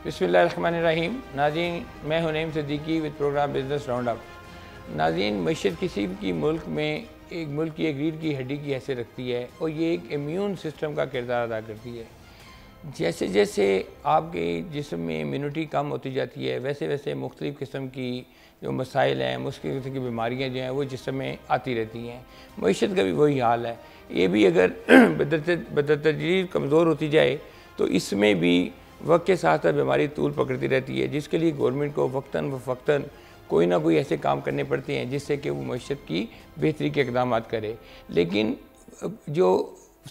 بسم اللہ الرحمن الرحیم. ناظرین، میں Hanim Siddiqui with programme business round up. ناظرین، معیشت کسی بھی ملک میں ایک ملک کی ایک ریڑھ کی ہڈی کی حیثیت رکھتی ہے اور یہ ایک امیون سسٹم کا کردار ادا کرتی ہے. جیسے جیسے آپ کے جسم میں امیونٹی کم ہوتی جاتی ہے ویسے ویسے مختلف قسم کی جو مسائل ہیں، مختلف قسم کی بیماریاں جو ہیں وہ جسم میں آتی رہتی ہیں. معیشت کا بھی وہی حال ہے. یہ بھی اگر بتدریج کمزور ہوتی جائے تو اس میں بھی وقت کے ساتھ ساتھ بیماری طول پکڑتی رہتی ہے، جس کے لیے گورنمنٹ کو وقتاً فوقتاً کوئی نہ کوئی ایسے کام کرنے پڑتے ہیں جس سے کہ وہ معیشت کی بہتری کے اقدامات کرے. لیکن جو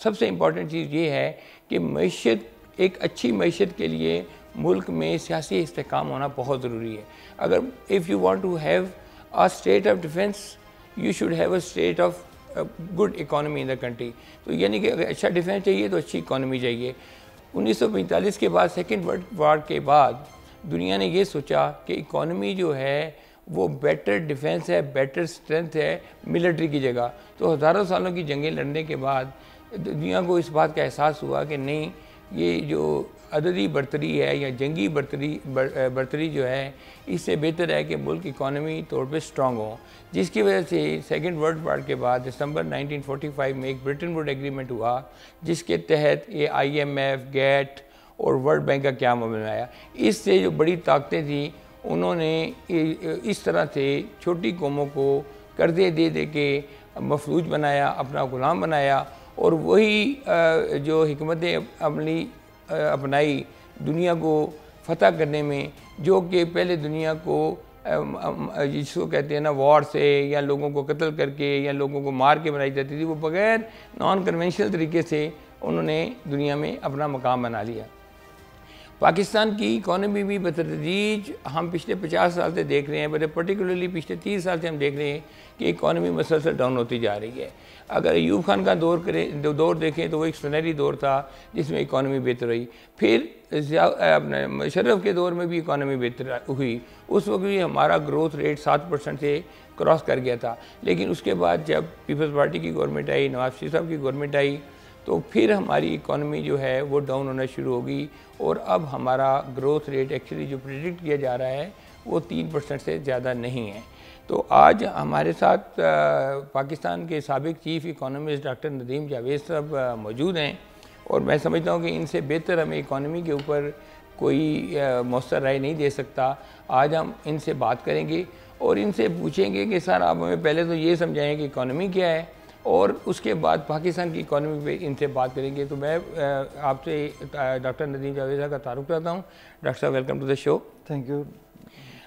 سب سے امپورٹنٹ چیز یہ ہے کہ معیشت، ایک اچھی معیشت کے لیے ملک میں سیاسی استحکام ہونا بہت ضروری ہے. اگر if you want to have a state of defense, you should have a state of good economy in the country. تو یعنی کہ اگر اچھا ڈیفینس چاہیے تو اچھی اکانومی چاہیے. 1945 کے بعد سیکنڈ ورلڈ وار کے بعد دنیا نے یہ سوچا کہ اکانومی جو ہے وہ بیٹر ڈیفینس ہے، بیٹر اسٹرینتھ ہے ملٹری کی جگہ. تو ہزاروں سالوں کی جنگیں لڑنے کے بعد دنیا کو اس بات کا احساس ہوا کہ نہیں، یہ جو عددی برتری ہے یا جنگی برتری جو ہے، اس سے بہتر ہے کہ ملک اکانومی طور پہ سٹرونگ ہو. جس کی وجہ سے سیکنڈ ورلڈ وار کے بعد دسمبر 1945 میں ایک برٹن ووڈ ایگریمنٹ ہوا، جس کے تحت یہ IMF، گیٹ اور ورلڈ بینک کا قیام عمل میں آیا. اس سے جو بڑی طاقتیں تھیں انہوں نے اس طرح سے چھوٹی قوموں کو قرضے دے دے کے مفلوج بنایا، اپنا غلام بنایا، اور وہی جو حکمت عملی اپنائی دنیا کو فتح کرنے میں، جو کہ پہلے دنیا کو جس کو کہتے ہیں نا وار سے یا لوگوں کو قتل کر کے یا لوگوں کو مار کے بنائی جاتی تھی، وہ بغیر نان کنونشنل طریقے سے انہوں نے دنیا میں اپنا مقام بنا لیا. پاکستان کی اکانومی بھی بتدریج ہم پچھلے 50 سال سے دیکھ رہے ہیں، بٹ پرٹیکولرلی پچھلے 30 سال سے ہم دیکھ رہے ہیں کہ اکانومی مسلسل ڈاؤن ہوتی جا رہی ہے. اگر ایوب خان کا دور دیکھیں تو وہ ایک سنہری دور تھا جس میں اکانومی بہتر ہوئی. پھر اپنے مشرف کے دور میں بھی اکانومی بہتر ہوئی. اس وقت بھی ہمارا گروتھ ریٹ 7% سے کراس کر گیا تھا. لیکن اس کے بعد جب پیپلز پارٹی کی گورنمنٹ آئی، نواز شریف صاحب کی گورنمنٹ آئی، تو پھر ہماری اکانومی جو ہے وہ ڈاؤن ہونا شروع ہوگی، اور اب ہمارا گروتھ ریٹ ایکچولی جو پریڈکٹ کیا جا رہا ہے وہ 3% سے زیادہ نہیں ہے. تو آج ہمارے ساتھ پاکستان کے سابق chief economist doctor Nadeem Javed صاحب موجود ہیں، اور میں سمجھتا ہوں کہ ان سے بہتر ہمیں اکانومی کے اوپر کوئی مؤثر رائے نہیں دے سکتا. آج ہم ان سے بات کریں گے اور ان سے پوچھیں گے کہ سر آپ ہمیں پہلے تو یہ سمجھائیں کہ اکانومی کیا ہے، اور اس کے بعد پاکستان کی اکانومی پہ ان سے بات کریں گے. تو میں آپ سے ڈاکٹر ندیم جاوید صاحب کا تعارف کرتا ہوں. ڈاکٹر صاحب welcome to the show. Thank you.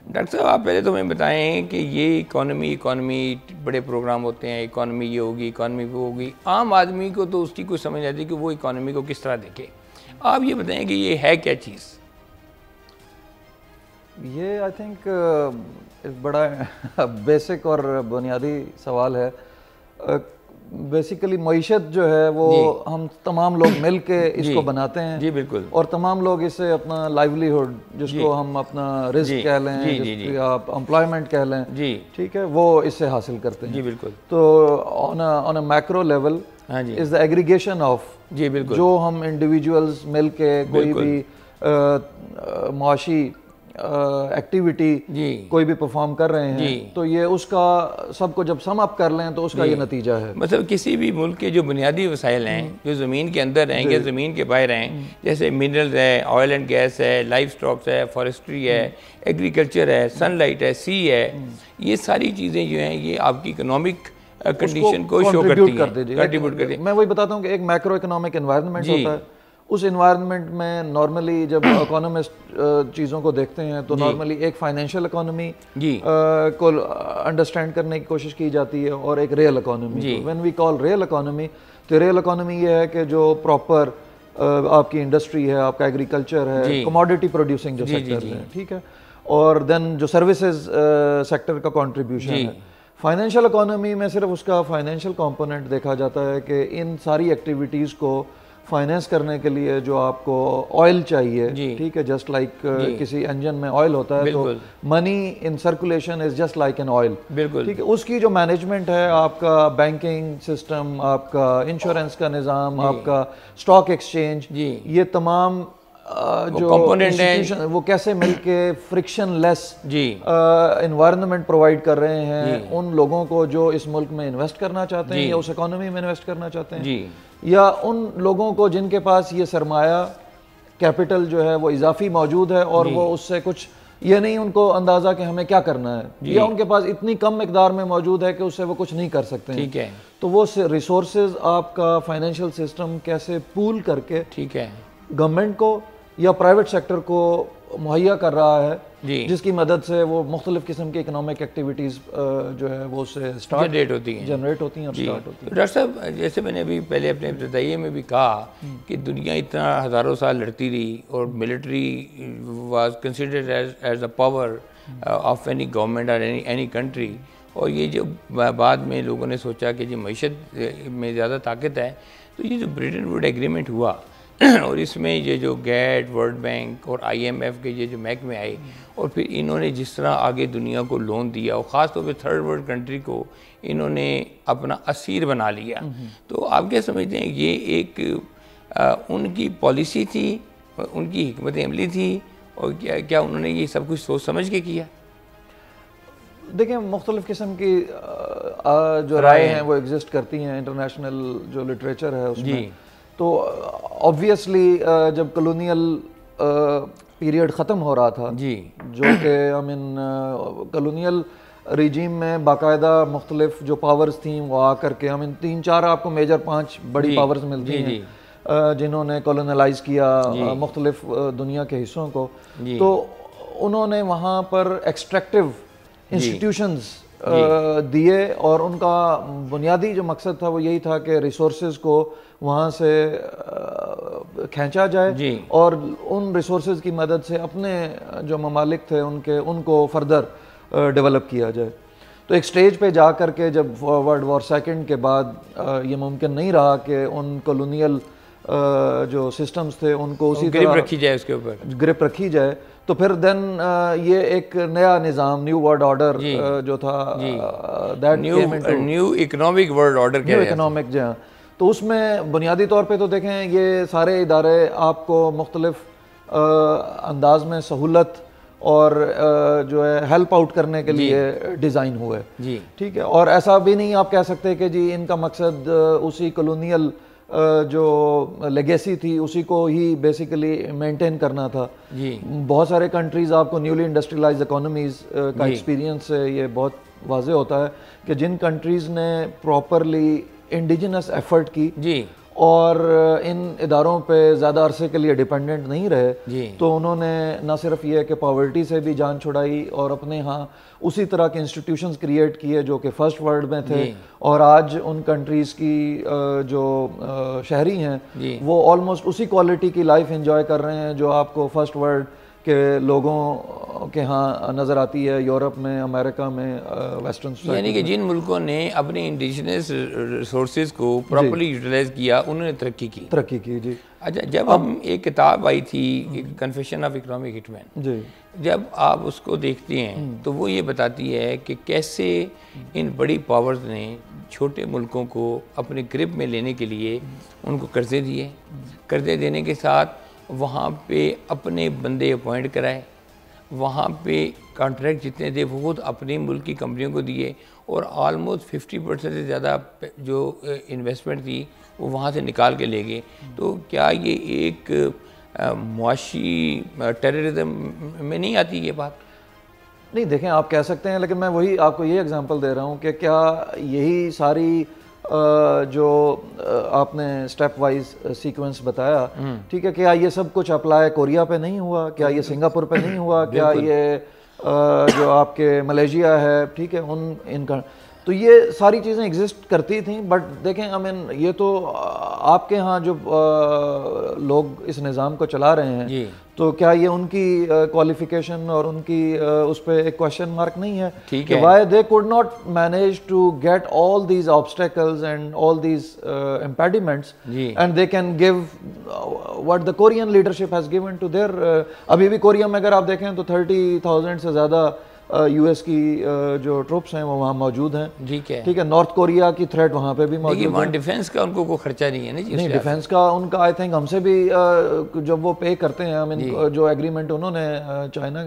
Doctor صاحب، آپ پہلے تو ہمیں بتائیں کہ یہ اکانومی بڑے پروگرام ہوتے ہیں، اکانومی یہ ہوگی، اکانومی وہ ہوگی. عام آدمی کو تو اس کی کوئی سمجھ آتی کہ وہ اکانومی کو کس طرح دیکھے. آپ یہ بتائیں کہ یہ ہے کیا چیز؟ یہ آئی تھنک بڑا بیسک اور بنیادی سوال ہے. بیسیکلی معیشت جو ہے وہ ہم تمام لوگ مل کے اس کو بناتے ہیں. جی بالکل. اور تمام لوگ اسے اپنا لائیولیہڈ، جس کو ہم اپنا رزق کہہ لیں، جس کو آپ امپلائمنٹ کہہ لیں، ٹھیک ہے، وہ اس سے حاصل کرتے ہیں. جی بالکل. تو on a macro level is the aggregation of جو ہم انڈیویجولز مل کے کوئی بھی معاشی ایکٹیویٹی کوئی بھی پرفارم کر رہے ہیں، تو یہ اس کا سب کو جب سم اپ کر لیں تو اس کا یہ نتیجہ ہے. مطلب کسی بھی ملک کے جو بنیادی وسائل ہیں جو زمین کے اندر ہیں یا زمین کے باہر ہیں، جیسے منرلز ہے، آئل اینڈ گیس ہے، لائف سٹاکس ہے، فارسٹری ہے، ایگریکلچر ہے، سن لائٹ ہے، سی ہے، یہ ساری چیزیں جو ہیں یہ آپ کی اکنامک کنڈیشن کو شو کرتی ہیں. میں وہی بتاتا ہوں کہ ایک میکرو اکنامک انوائرمنٹ ہوتا ہے. اس انوائرمنٹ میں نارملی جب اکانومسٹ چیزوں کو دیکھتے ہیں تو نارملی ایک فائنینشیل اکانومی کو انڈرسٹینڈ کرنے کی کوشش کی جاتی ہے، اور ایک real economy. When we call real economy, تو ریئل اکانومی یہ ہے کہ جو پراپر آپ کی انڈسٹری ہے، آپ کا ایگریکلچر ہے، کموڈیٹی پروڈیوسنگ جو سیکٹر ہے، ٹھیک ہے، اور دین جو سروسز سیکٹر کا کنٹریبیوشن ہے. فائنینشیل اکانومی میں صرف اس کا فائنینشیل کمپوننٹ دیکھا جاتا ہے کہ ان ساری ایکٹیویٹیز کو فائنینس کرنے کے لیے جو آپ کو آئل چاہیے، ٹھیک ہے، جسٹ لائک کسی انجن میں آئل ہوتا ہے تو money in circulation is just like an oil, ٹھیک ہے. اس کی جو مینجمنٹ ہے، آپ کا بینکنگ سسٹم، آپ کا انشورنس کا نظام، آپ کا اسٹاک ایکسچینج، یہ تمام جو انسٹیٹیوشن وہ کیسے مل کے فرکشن لیس انوائرمنٹ پرووائڈ کر رہے ہیں ان لوگوں کو جو اس ملک میں انویسٹ کرنا چاہتے ہیں یا اس اکانومی میں انویسٹ کرنا چاہتے ہیں، یا ان لوگوں کو جن کے پاس یہ سرمایہ کیپٹل جو ہے وہ اضافی موجود ہے اور وہ اس سے کچھ یہ نہیں ان کو اندازہ کہ ہمیں کیا کرنا ہے، یا ان کے پاس اتنی کم مقدار میں موجود ہے کہ اس سے وہ کچھ نہیں کر سکتے ہیں، تو وہ ریسورسز آپ کا فائنینشیل سسٹم کیسے پول کر کے گورنمنٹ کو یا پرائیویٹ سیکٹر کو مہیا کر رہا ہے، جس کی مدد سے وہ مختلف قسم کی اکنامک ایکٹیویٹیز جو ہے وہ اس سے جنریٹ ہوتی ہیں اور سٹارٹ ہوتی ہیں۔ ڈاکٹر صاحب، جیسے میں نے ابھی پہلے اپنے ابتدائیے میں بھی کہا کہ دنیا اتنا ہزاروں سال لڑتی رہی اور military was considered as a power of any government اور اینی کنٹری، اور یہ جو بعد میں لوگوں نے سوچا کہ جی معیشت میں زیادہ طاقت ہے، تو یہ جو برٹن ووڈ ایگریمنٹ ہوا اور اس میں یہ جو گیٹ، ورلڈ بینک اور IMF کے یہ جو محکمے آئے، اور پھر انہوں نے جس طرح آگے دنیا کو لون دیا اور خاص طور پہ تھرڈ ورلڈ کنٹری کو انہوں نے اپنا اسیر بنا لیا، تو آپ کیا سمجھتے ہیں یہ ایک ان کی پالیسی تھی، ان کی حکمت عملی تھی، اور کیا انہوں نے یہ سب کچھ سوچ سمجھ کے کیا؟ دیکھیں، مختلف قسم کی جو رائے ہیں وہ ایگزسٹ کرتی ہیں انٹرنیشنل جو لٹریچر ہے اس میں، تو آبویسلی جب کلونیل پیریڈ ختم ہو رہا تھا، جو کہ کلونیل ریجیم میں باقاعدہ مختلف جو پاورز تھیں وہ آ کر کے 3-4 آپ کو میجر 5 بڑی پاورز ملتی ہیں جنہوں نے کولونلائز کیا مختلف دنیا کے حصوں کو، تو انہوں نے وہاں پر ایکسٹریکٹیو انسٹیٹیوشنز دیے، اور ان کا بنیادی جو مقصد تھا وہ یہی تھا کہ ریسورسز کو وہاں سے کھینچا جائے اور ان ریسورسز کی مدد سے اپنے جو ممالک تھے ان کو فردر ڈیولپ کیا جائے۔ تو ایک سٹیج پہ جا کر کے جب ورلڈ وار سیکنڈ کے بعد یہ ممکن نہیں رہا کہ ان کولونیل جو سسٹمز تھے ان کو اسی طرح رکھی جائے، اس کے اوپر گرپ رکھی جائے، تو پھر دین یہ ایک نیا نظام، نیو ورلڈ آرڈر جو تھا، new economic world order, new economic, جی ہاں، تو اس میں بنیادی طور پہ تو دیکھیں یہ سارے ادارے آپ کو مختلف انداز میں سہولت اور جو ہے ہیلپ آؤٹ کرنے کے لیے ڈیزائن ہوئے، ٹھیک ہے، اور ایسا بھی نہیں آپ کہہ سکتے کہ جی ان کا مقصد اسی کلونیل جو لیگیسی تھی اسی کو ہی بیسیکلی مینٹین کرنا تھا۔ بہت سارے کنٹریز آپ کو نیولی انڈسٹریلائز اکانومیز کا ایکسپیرینس سے یہ بہت واضح ہوتا ہے کہ جن کنٹریز نے پراپرلی انڈیجنس ایفرٹ کی اور ان اداروں پہ زیادہ عرصے کے لیے ڈیپینڈنٹ نہیں رہے، تو انہوں نے نہ صرف یہ کہ پاورٹی سے بھی جان چھڑائی اور اپنے ہاں اسی طرح کے انسٹیٹیوشنز کریٹ کیے جو کہ فرسٹ ورلڈ میں تھے، اور آج ان کنٹریز کی جو شہری ہیں وہ آلموسٹ اسی کوالٹی کی لائف انجوائے کر رہے ہیں جو آپ کو فرسٹ ورلڈ کے لوگوں کے ہاں نظر آتی ہے، یورپ میں، امریکہ میں، ویسٹرن سوسائٹی، یعنی کہ جن ملکوں نے اپنے انڈیجنس ریسورسز کو پراپرلی یوٹیلائز کیا انہوں نے ترقی کی۔ جی اچھا، جب ہم ایک کتاب آئی تھی کنفیشن آف اکنامک ہٹ مین، جب آپ اس کو دیکھتے ہیں تو وہ یہ بتاتی ہے کہ کیسے ان بڑی پاورز نے چھوٹے ملکوں کو اپنے گرپ میں لینے کے لیے ان کو قرضے دیے، قرضے دینے کے ساتھ وہاں پہ اپنے بندے اپوائنٹ کرائے، وہاں پہ کانٹریکٹ جتنے تھے وہ خود اپنے ملک کی کمپنیوں کو دیے، اور آلموسٹ 50% سے زیادہ جو انویسٹمنٹ تھی وہ وہاں سے نکال کے لے گئے۔ تو کیا یہ ایک معاشی ٹیررزم میں نہیں آتی یہ بات؟ نہیں، دیکھیں آپ کہہ سکتے ہیں، لیکن میں وہی آپ کو یہ ایگزامپل دے رہا ہوں کہ کیا یہی ساری جو آپ نے سٹیپ وائز سیکوینس بتایا، ٹھیک ہے، کیا یہ سب کچھ اپلائی کوریا پہ نہیں ہوا؟ کیا یہ سنگاپور پہ نہیں ہوا؟ کیا یہ جو آپ کے ملیشیا ہے، ٹھیک ہے، ان کا، تو یہ ساری چیزیں ایگزسٹ کرتی تھیں، بٹ دیکھیں یہ تو آپ کے ہاں جو لوگ اس نظام کو چلا رہے ہیں، تو کیا یہ ان کی کوالیفیکیشن اور ان کی اس پہ ایک کوشچن مارک نہیں ہے کہ why they could not manage to get all these obstacles and all these impediments and they can give what the Korean leadership has given to there. ابھی بھی کوریا میں اگر آپ دیکھیں تو 30,000 سے زیادہ یو ایس کی جو ٹروپس ہیں وہ وہاں موجود ہیں. ٹھیک ہے. ٹھیک ہے. نارتھ کوریا کی تھریٹ وہاں پہ بھی موجود ہے. وہاں ڈیفینس کا ان کو کوئی خرچہ نہیں ہے نا جی. نہیں, ڈیفینس کا ان کا آئی تھنک ہم سے بھی جب وہ پے کرتے ہیں, جو ایگریمنٹ انہوں نے چائنا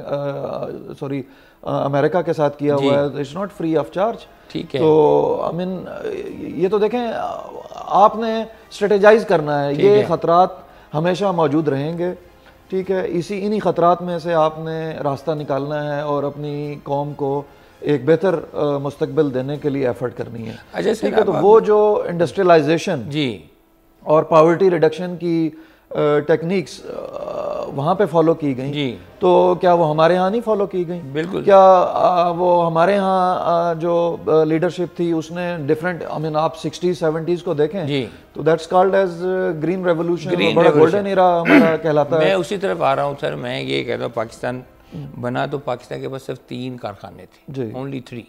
سوری امریکہ کے ساتھ کیا ہوا ہے, it's not free of charge. ٹھیک ہے. تو آئی مین یہ تو دیکھیں آپ نے اسٹریٹجائز کرنا ہے, یہ خطرات ہمیشہ موجود رہیں گے. ٹھیک ہے. انہی خطرات میں سے آپ نے راستہ نکالنا ہے اور اپنی قوم کو ایک بہتر مستقبل دینے کے لیے ایفرٹ کرنی ہے. ٹھیک ہے. تو وہ جو انڈسٹریلائزیشن اور پاورٹی ریڈکشن کی ٹیکنیکس وہاں پہ فالو کی گئیں, تو کیا وہ ہمارے ہاں نہیں فالو کی گئیں؟ بالکل. کیا وہ ہمارے ہاں جو لیڈرشپ تھی اس نے ڈفرینٹ, آئی مین آپ 60s 70s کو دیکھیں تو that's called as green revolution, بڑا گولڈن ایرا ہمارا کہلاتا ہے. میں اسی طرف آ رہا ہوں سر. میں یہ کہتا ہوں پاکستان بنا تو پاکستان کے پاس صرف 3 کارخانے تھے, اونلی 3.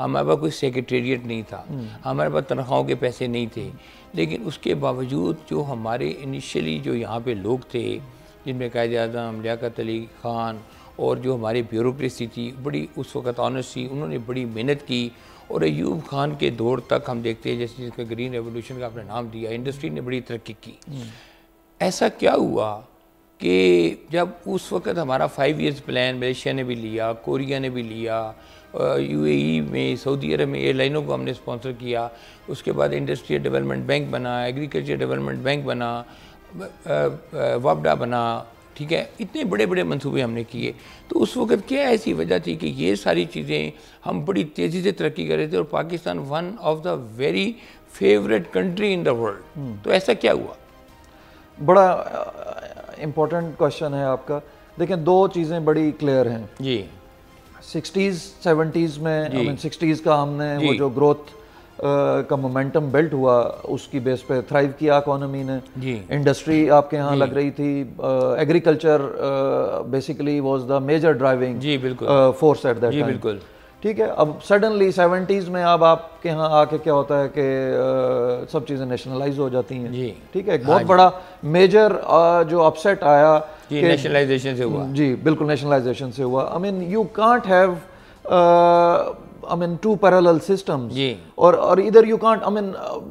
ہمارے پاس کوئی سیکریٹریٹ نہیں تھا, ہمارے پاس تنخواہوں کے پیسے نہیں تھے, لیکن اس کے باوجود جو ہمارے انیشلی جو یہاں پہ لوگ تھے جن میں قائد اعظم لیاقت علی خان اور جو ہماری بیوروکریسی تھی بڑی اس وقت آنیسٹ تھی, انہوں نے بڑی محنت کی. اور ایوب خان کے دور تک ہم دیکھتے ہیں جیسے جس کا گرین ریولوشن کا آپ نے نام دیا, انڈسٹری نے بڑی ترقی کی. ایسا کیا ہوا کہ جب اس وقت ہمارا 5 ایئرز پلان ملیشیا نے بھی لیا, کوریا نے بھی لیا, یو اے ای میں, سعودی عرب میں ایئر لائنوں کو ہم نے اسپانسر کیا, اس کے بعد انڈسٹریل ڈیولپمنٹ بینک بنا, ایگریکلچر ڈیولپمنٹ بینک بنا, وابڈا بنا. ٹھیک ہے. اتنے بڑے بڑے منصوبے ہم نے کیے. تو اس وقت کیا ایسی وجہ تھی کہ یہ ساری چیزیں ہم بڑی تیزی سے ترقی کر رہے تھے, اور Pakistan one of the very favourite country in the world. تو ایسا کیا ہوا؟ بڑا امپورٹنٹ کوشچن ہے آپ کا. دیکھیں 2 چیزیں بڑی کلیئر ہیں. 60s 70s میں 60s کا ہم نے وہ جو گروتھ کا مومنٹم بلٹ ہوا اس کی بیس پہ تھرائیو کیا اکانومی نے. انڈسٹری آپ کے ہاں لگ رہی تھی, agriculture basically was the major driving force at that time. بالکل. ٹھیک ہے. اب سڈنلی 70s میں اب آپ کے ہاں آ کے کیا ہوتا ہے کہ سب چیزیں نیشنلائز ہو جاتی ہیں. ٹھیک ہے. ایک بہت بڑا میجر جو اپ سیٹ آیا نیشنلائزیشن سے ہوا. جی بالکل نیشنلائزیشن سے ہوا. I mean you can't have I mean 2 parallel systems. اور ادھر یو کانٹ, I mean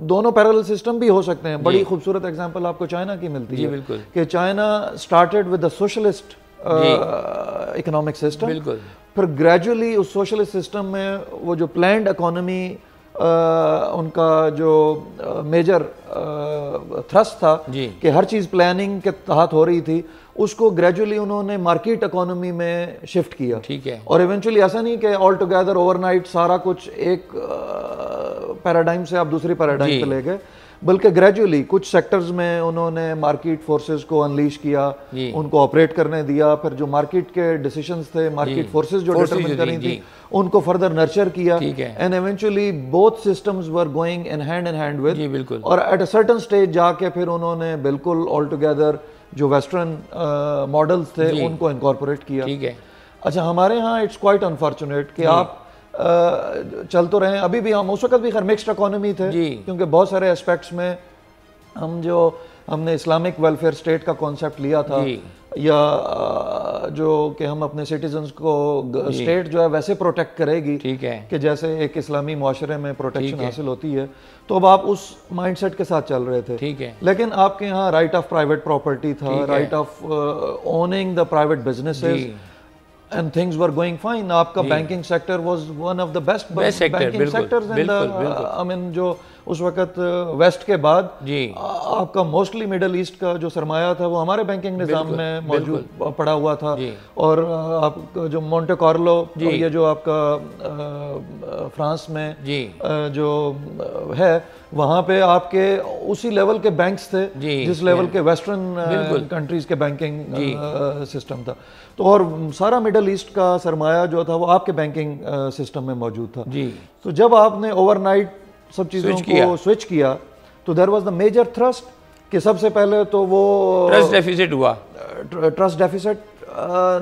دونوں پیرالل سسٹم بھی ہو سکتے ہیں. بڑی خوبصورت ایگزامپل آپ کو چائنا کی ملتی ہے کہ China started with the socialist economic system, پھر گریجولی اس سوشلسٹ سسٹم میں وہ جو پلانڈ اکانومی ان کا جو میجر تھرسٹ تھا کہ ہر چیز پلاننگ کے تحت ہو رہی تھی, اس کو گریجولی انہوں نے مارکیٹ اکانومی میں شفٹ کیا. ٹھیک ہے. اور ایونچولی ایسا نہیں کہ آل ٹوگیدر اوور نائٹ سارا کچھ ایک پیراڈائم سے آپ دوسری پیراڈائم پہ لے گئے, بلکہ گریجولی کچھ سیکٹرز میں انہوں نے مارکیٹ فورسز کو انلیش کیا, ان کو آپریٹ کرنے دیا, پھر جو مارکیٹ کے ڈیسیشنز تھے, مارکیٹ فورسز جو ڈیٹرمن کر رہی تھی, ان کو فردر نرچر کیا, and eventually both systems were going in hand with. اور ایٹ اے سرٹن سٹیج جا کے پھر انہوں نے بالکل آل ٹوگیدر جو ویسٹرن ماڈلز تھے ان کو انکارپوریٹ کیا. اچھا ہمارے ہاں اٹس کوائٹ انفارچونیٹ کہ آپ چل تو رہے ہیں, ابھی بھی ہم اس وقت بھی خیر مکسڈ اکانومی تھے, کیونکہ بہت سارے اسپیکٹس میں ہم نے اسلامک ویلفیئر اسٹیٹ کا کانسیپٹ لیا تھا, یا جو کہ ہم اپنے سٹیزنز کو اسٹیٹ جو ہے ویسے پروٹیکٹ کرے گی کہ جیسے ایک اسلامی معاشرے میں پروٹیکشن حاصل ہوتی ہے. تو اب آپ اس مائنڈ سیٹ کے ساتھ چل رہے تھے, لیکن آپ کے ہاں رائٹ آف پرائیویٹ پراپرٹی تھا, right of owning the private businesses, and things were going fine. آپ کا banking sector was one of the best banking sectors in the I mean جو اس وقت ویسٹ کے بعد آپ کا موسٹلی مڈل ایسٹ کا جو سرمایہ تھا وہ ہمارے بینکنگ نظام میں موجود پڑا ہوا تھا. اور آپ جو مونٹے کارلو, یہ جو آپ کا فرانس میں جو ہے, وہاں پہ آپ کے اسی لیول کے بینکس تھے جس لیول کے ویسٹرن کنٹریز کے بینکنگ سسٹم تھا. تو اور سارا مڈل ایسٹ کا سرمایہ جو تھا وہ آپ کے بینکنگ سسٹم میں موجود تھا. تو جب آپ نے اوور نائٹ سب چیزوں کو سوئچ کیا تو there was the major thrust کہ سب سے پہلے تو وہ ٹرسٹ ڈیفیسٹ ہوا. ٹرسٹ ڈیفیسٹ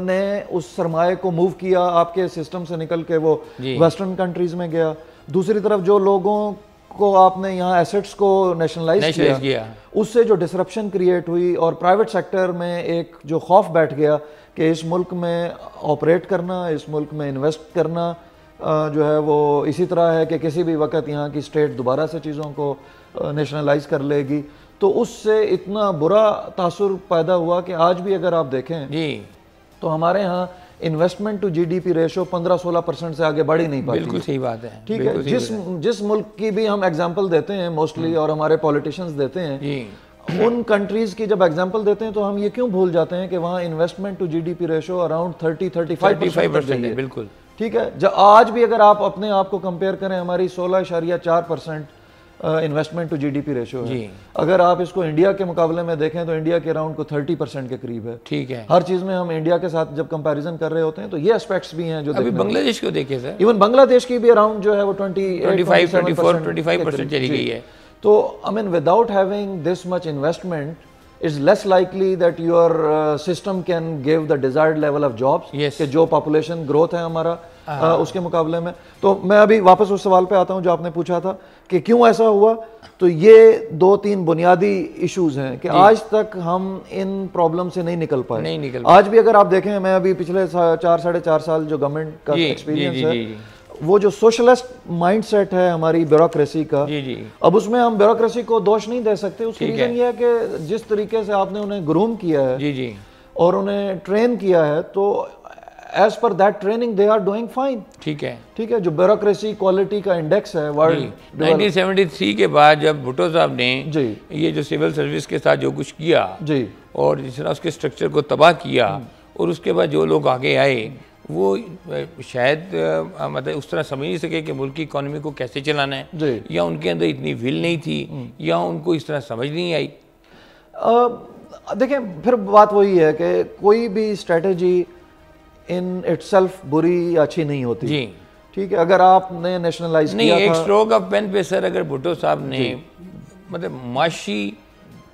نے اس سرمایہ کو موو کیا, آپ کے سسٹم سے نکل کے وہ ویسٹرن کنٹریز میں گیا. دوسری طرف جو لوگوں کو آپ نے یہاں ایسٹس کو نیشنلائز کیا, اس سے جو ڈسرپشن کریٹ ہوئی اور پرائیویٹ سیکٹر میں ایک جو خوف بیٹھ گیا کہ اس ملک میں آپریٹ کرنا, اس ملک میں انویسٹ کرنا جو ہے وہ اسی طرح ہے کہ کسی بھی وقت یہاں کی اسٹیٹ دوبارہ سے چیزوں کو نیشنلائز کر لے گی. تو اس سے اتنا برا تاثر پیدا ہوا کہ آج بھی اگر آپ دیکھیں تو ہمارے ہاں investment to G D P ratio 15-16% سے آگے بڑھ ہی نہیں پاتی. بالکل صحیح بات ہے. ٹھیک ہے, جس ملک کی بھی ہم ایگزامپل دیتے ہیں موسٹلی اور ہمارے پولیٹیشنز دیتے ہیں, ان کنٹریز کی جب ایگزامپل دیتے ہیں تو ہم یہ کیوں بھول جاتے ہیں کہ وہاں investment to G D P ratio around 30-35% ہے. بالکل ٹھیک ہے. آج بھی اگر آپ اپنے آپ کو کمپیئر کریں, ہماری 16.4% investment to G D P ratio ہے. اگر آپ اس کو انڈیا کے مقابلے میں دیکھیں تو انڈیا کے اراؤنڈ کو 30% کے قریب ہے. ٹھیک ہے. ہر چیز میں ہم انڈیا کے ساتھ جب کمپیریزن کر رہے ہوتے ہیں تو یہ اسپیکٹس بھی ہیں جو ابھی بنگلہ دیش کو دیکھیں سر, ایون بنگلہ دیش کی بھی اراؤنڈ جو ہے وہ 25% چلی گئی ہے. تو I mean without having this much investment it's less likely that your system can give the desired level of jobs کہ جو population growth ہے ہمارا اس کے مقابلے میں. تو میں ابھی واپس اس سوال پہ آتا ہوں جو آپ نے پوچھا تھا کہ کیوں ایسا ہوا. تو یہ 2-3 بنیادی ایشوز ہیں کہ آج تک ہم ان پرابلم سے نہیں نکل پائے. آج بھی اگر آپ دیکھیں, میں ابھی پچھلے 4-4.5 سال جو گورنمنٹ کا ایکسپیرینس ہے, وہ جو سوشلسٹ مائنڈ سیٹ ہے ہماری بیوروکریسی کا, اب اس میں ہم بیوروکریسی کو دوش نہیں دے سکتے. اس کی ریزن یہ ہے کہ جس طریقے سے آپ نے انہیں گروم کیا ہے اور انہیں ٹرین کیا ہے, تو as per that training they are doing fine. ٹھیک ہے. ٹھیک ہے. جو بیوروکریسی کوالٹی کا انڈیکس ہے ورلڈ 1973 کے بعد جب بھٹو صاحب نے یہ جو سول سروس کے ساتھ جو کچھ کیا اور جس طرح اس کے سٹرکچر کو تباہ کیا, اور اس کے بعد جو لوگ آگے آئے وہ شاید مطلب اس طرح سمجھ نہیں سکے کہ ملک کی اکانومی کو کیسے چلانا ہے, یا ان کے اندر اتنی ول نہیں تھی, یا ان کو اس طرح سمجھ نہیں آئی. دیکھیں پھر بات وہی ہے کہ کوئی بھی اسٹریٹجی ان اٹ سیلف بری یا اچھی نہیں ہوتی. ٹھیک ہے. اگر آپ نے نیشنلائز کیا نہیں, ایک اسٹروک آف پین پہ سر اگر بھٹو صاحب نے مطلب معاشی,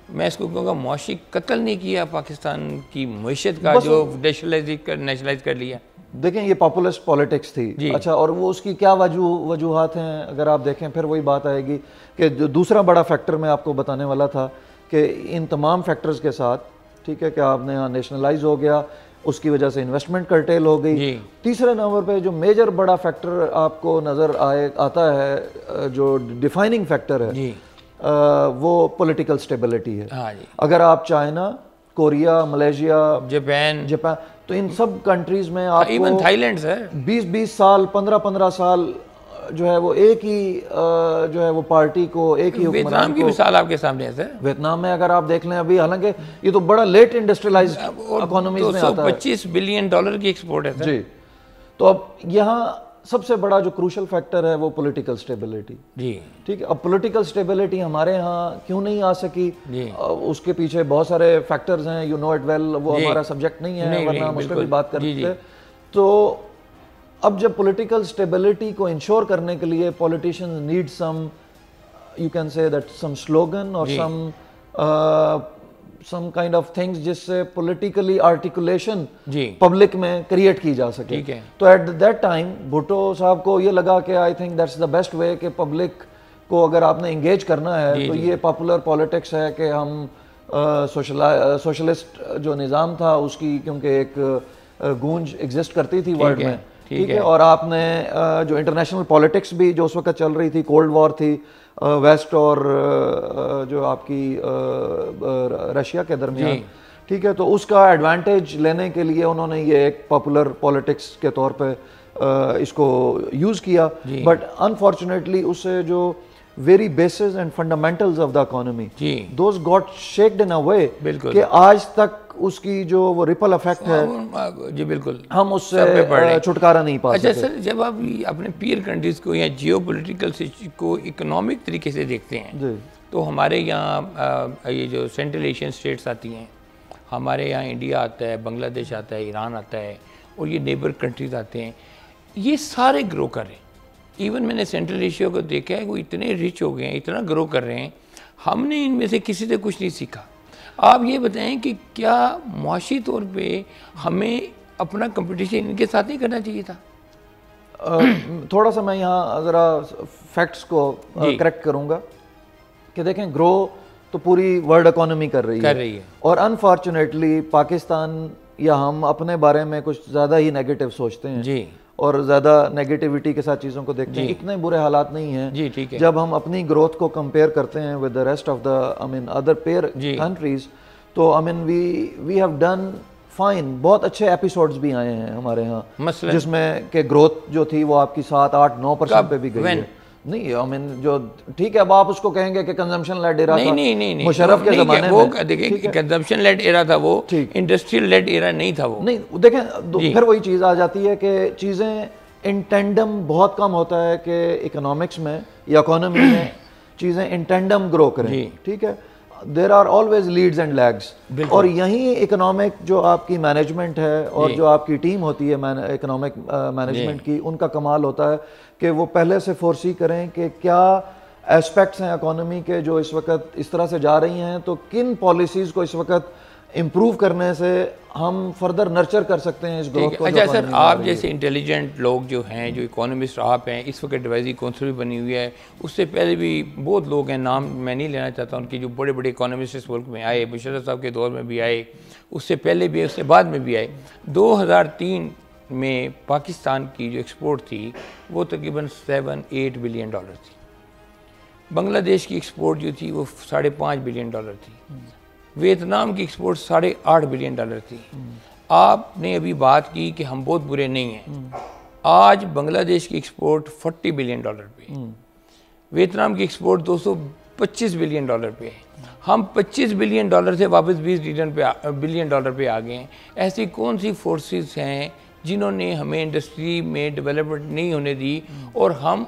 میں اس کو کہوں گا معاشی قتل نہیں کیا پاکستان کی معیشت کا, جو نیشنلائز کر لیا. دیکھیں یہ پاپولسٹ پالیٹکس تھی. اچھا, اور وہ اس کی کیا وجوہات ہیں اگر آپ دیکھیں, پھر وہی بات آئے گی کہ جو دوسرا بڑا فیکٹر میں آپ کو بتانے والا تھا کہ ان تمام فیکٹرز کے ساتھ, ٹھیک ہے, کہ آپ نے یہاں نیشنلائز ہو گیا, اس کی وجہ سے انویسٹمنٹ کرٹیل ہو گئی. تیسرے نمبر پہ جو میجر بڑا فیکٹر آپ کو نظر آتا ہے, جو ڈیفائننگ فیکٹر ہے, وہ پولیٹیکل سٹیبلٹی ہے. اگر آپ چائنا, کوریا, ملیشیا, جاپان, تو ان سب کنٹریز میں آپ ایون تھائی لینڈ سر 20 سال 15 سال جو ہے وہ ایک ہی جو ہے وہ پارٹی کو, ایک ہی حکمران کو. ویتنام کی مثال آپ کے سامنے ہے سر. ویتنام میں اگر آپ دیکھ لیں ابھی, حالانکہ یہ تو بڑا لیٹ انڈسٹریلائزڈ اکانومیز میں آتا ہے, $225 بلین کی ایکسپورٹ ہے سر. تو اب یہاں سب سے بڑا جو کروشل فیکٹر ہے وہ پولیٹیکل سٹیبلٹی. ٹھیک ہے. اب پولیٹیکل سٹیبلٹی ہمارے ہاں کیوں نہیں آ سکی, اس کے پیچھے بہت سارے فیکٹرز ہیں, یو نو اٹ ویل, وہ ہمارا سبجیکٹ نہیں ہے ورنہ ہم اس پہ بھی بات کرتے. تو اب جب پولیٹیکل سٹیبلٹی کو انشور کرنے کے لیے politicians need some, you can say that some slogan اور سم کائنڈ آف تھنگز جس سے پولیٹیکلی آرٹیکولیشن پبلک میں کریٹ کی جا سکے. تو ایٹ دیٹ ٹائم بھٹو صاحب کو یہ لگا کہ I think that's the best way کہ پبلک کو اگر آپ نے انگیج کرنا ہے تو یہ پاپولر پالیٹکس ہے کہ ہم سوشلسٹ جو نظام تھا اس کی, کیونکہ ایک گونج ایگزسٹ کرتی تھی ورلڈ میں, ٹھیک ہے, اور آپ نے جو انٹرنیشنل پالیٹکس بھی جو اس وقت چل رہی تھی, کولڈ وار تھی ویسٹ اور جو آپ کی رشیا کے درمیان, ٹھیک ہے, تو اس کا ایڈوانٹیج لینے کے لیے انہوں نے یہ ایک پاپولر پالیٹکس کے طور پہ اس کو یوز کیا. بٹ انفارچونیٹلی اس سے جو very bases and fundamentals of the economy, those got shaked in a way کہ آج تک اس کی جو وہ ریپل افیکٹ ہے, جی بالکل, ہم اس سے چھٹکارا نہیں پا سکتے. اچھا سر, جب آپ اپنے پیئر کنٹریز کو یا جیو پولیٹیکل کو اکنامک طریقے سے دیکھتے ہیں, تو ہمارے یہاں یہ جو سینٹرل ایشین اسٹیٹس آتی ہیں, ہمارے یہاں انڈیا آتا ہے, بنگلہ دیش آتا ہے, ایران آتا ہے, اور یہ نیبر کنٹریز آتے ہیں, یہ سارے گرو کر رہے ہیں. ایون میں نے سینٹرل ایشیا کو دیکھا ہے, وہ اتنے رچ ہو گئے ہیں, اتنا گرو کر رہے ہیں, ہم نے ان میں سے کسی سے کچھ نہیں سیکھا. آپ یہ بتائیں کہ کیا معاشی طور پہ ہمیں اپنا کمپٹیشن ان کے ساتھ نہیں کرنا چاہیے تھا؟ تھوڑا سا میں یہاں ذرا فیکٹس کو کریکٹ کروں گا کہ دیکھیں گرو تو پوری ورلڈ اکانومی کر رہی ہے اور انفارچونیٹلی پاکستان یا ہم اپنے بارے میں کچھ زیادہ ہی نیگیٹو سوچتے ہیں اور زیادہ نیگیٹیوٹی کے ساتھ چیزوں کو دیکھتے ہیں. اتنے برے حالات نہیں ہیں جب ہم اپنی گروتھ کو کمپیئر کرتے ہیں with the rest of the other peer countries. تو وی ہیو ڈن فائن. بہت اچھے ایپیسوڈز بھی آئے ہیں ہمارے ہاں جس میں کہ گروتھ جو تھی وہ آپ کی 7-8-9% پہ بھی گئی ہے. نہیں جو ٹھیک ہے اب آپ اس کو کہیں گے کہ کنزمپشن لیڈ ایرا تھا. نہیں مشرف کے زمانے میں دیکھیں کنزمپشن لیڈ ایرا تھا وہ, انڈسٹریل لیڈ ایرا نہیں تھا وہ. نہیں دیکھیں پھر وہی چیز آ جاتی ہے کہ چیزیں ان ٹینڈم بہت کم ہوتا ہے کہ اکنامکس میں یا اکانومی میں چیزیں ان ٹینڈم گرو کریں. ٹھیک ہے, there are always leads and lags. اور یہیں اکنامک جو آپ کی مینجمنٹ ہے اور جو آپ کی ٹیم ہوتی ہے اکنامک مینجمنٹ کی, ان کا کمال ہوتا ہے کہ وہ پہلے سے فورسی کریں کہ کیا ایسپیکٹس ہیں اکانومی کے جو اس وقت اس طرح سے جا رہی ہیں, تو کن پالیسیز کو اس وقت امپروو کرنے سے ہم فردر نرچر کر سکتے ہیں اس گروتھ کو. اچھا سر, آپ جیسے انٹیلیجنٹ لوگ جو ہیں, جو اکانومسٹ آپ ہیں, اس وقت ایڈوائزری کونسل بھی بنی ہوئی ہے, اس سے پہلے بھی بہت لوگ ہیں, نام میں نہیں لینا چاہتا ان کے, جو بڑے بڑے اکانومسٹ اس ملک میں آئے, مشرف صاحب کے دور میں بھی آئے, اس سے پہلے بھی, اس سے بعد میں بھی آئے. 2003 میں پاکستان کی جو ایکسپورٹ تھی وہ تقریباً $7-8 بلین تھی. بنگلہ دیش کی ایکسپورٹ جو تھی وہ $5.5 بلین تھی. ویتنام کی ایکسپورٹ $8.5 بلین تھی. آپ نے ابھی بات کی کہ ہم بہت برے نہیں ہیں. آج بنگلہ دیش کی ایکسپورٹ $40 بلین پہ, ویتنام کی ایکسپورٹ $225 بلین پہ ہے. ہم $25 بلین سے واپس $20 بلین پہ آ گئے ہیں. ایسی کون سی فورسز ہیں جنہوں نے ہمیں انڈسٹری میں ڈیولپمنٹ نہیں ہونے دی, اور ہم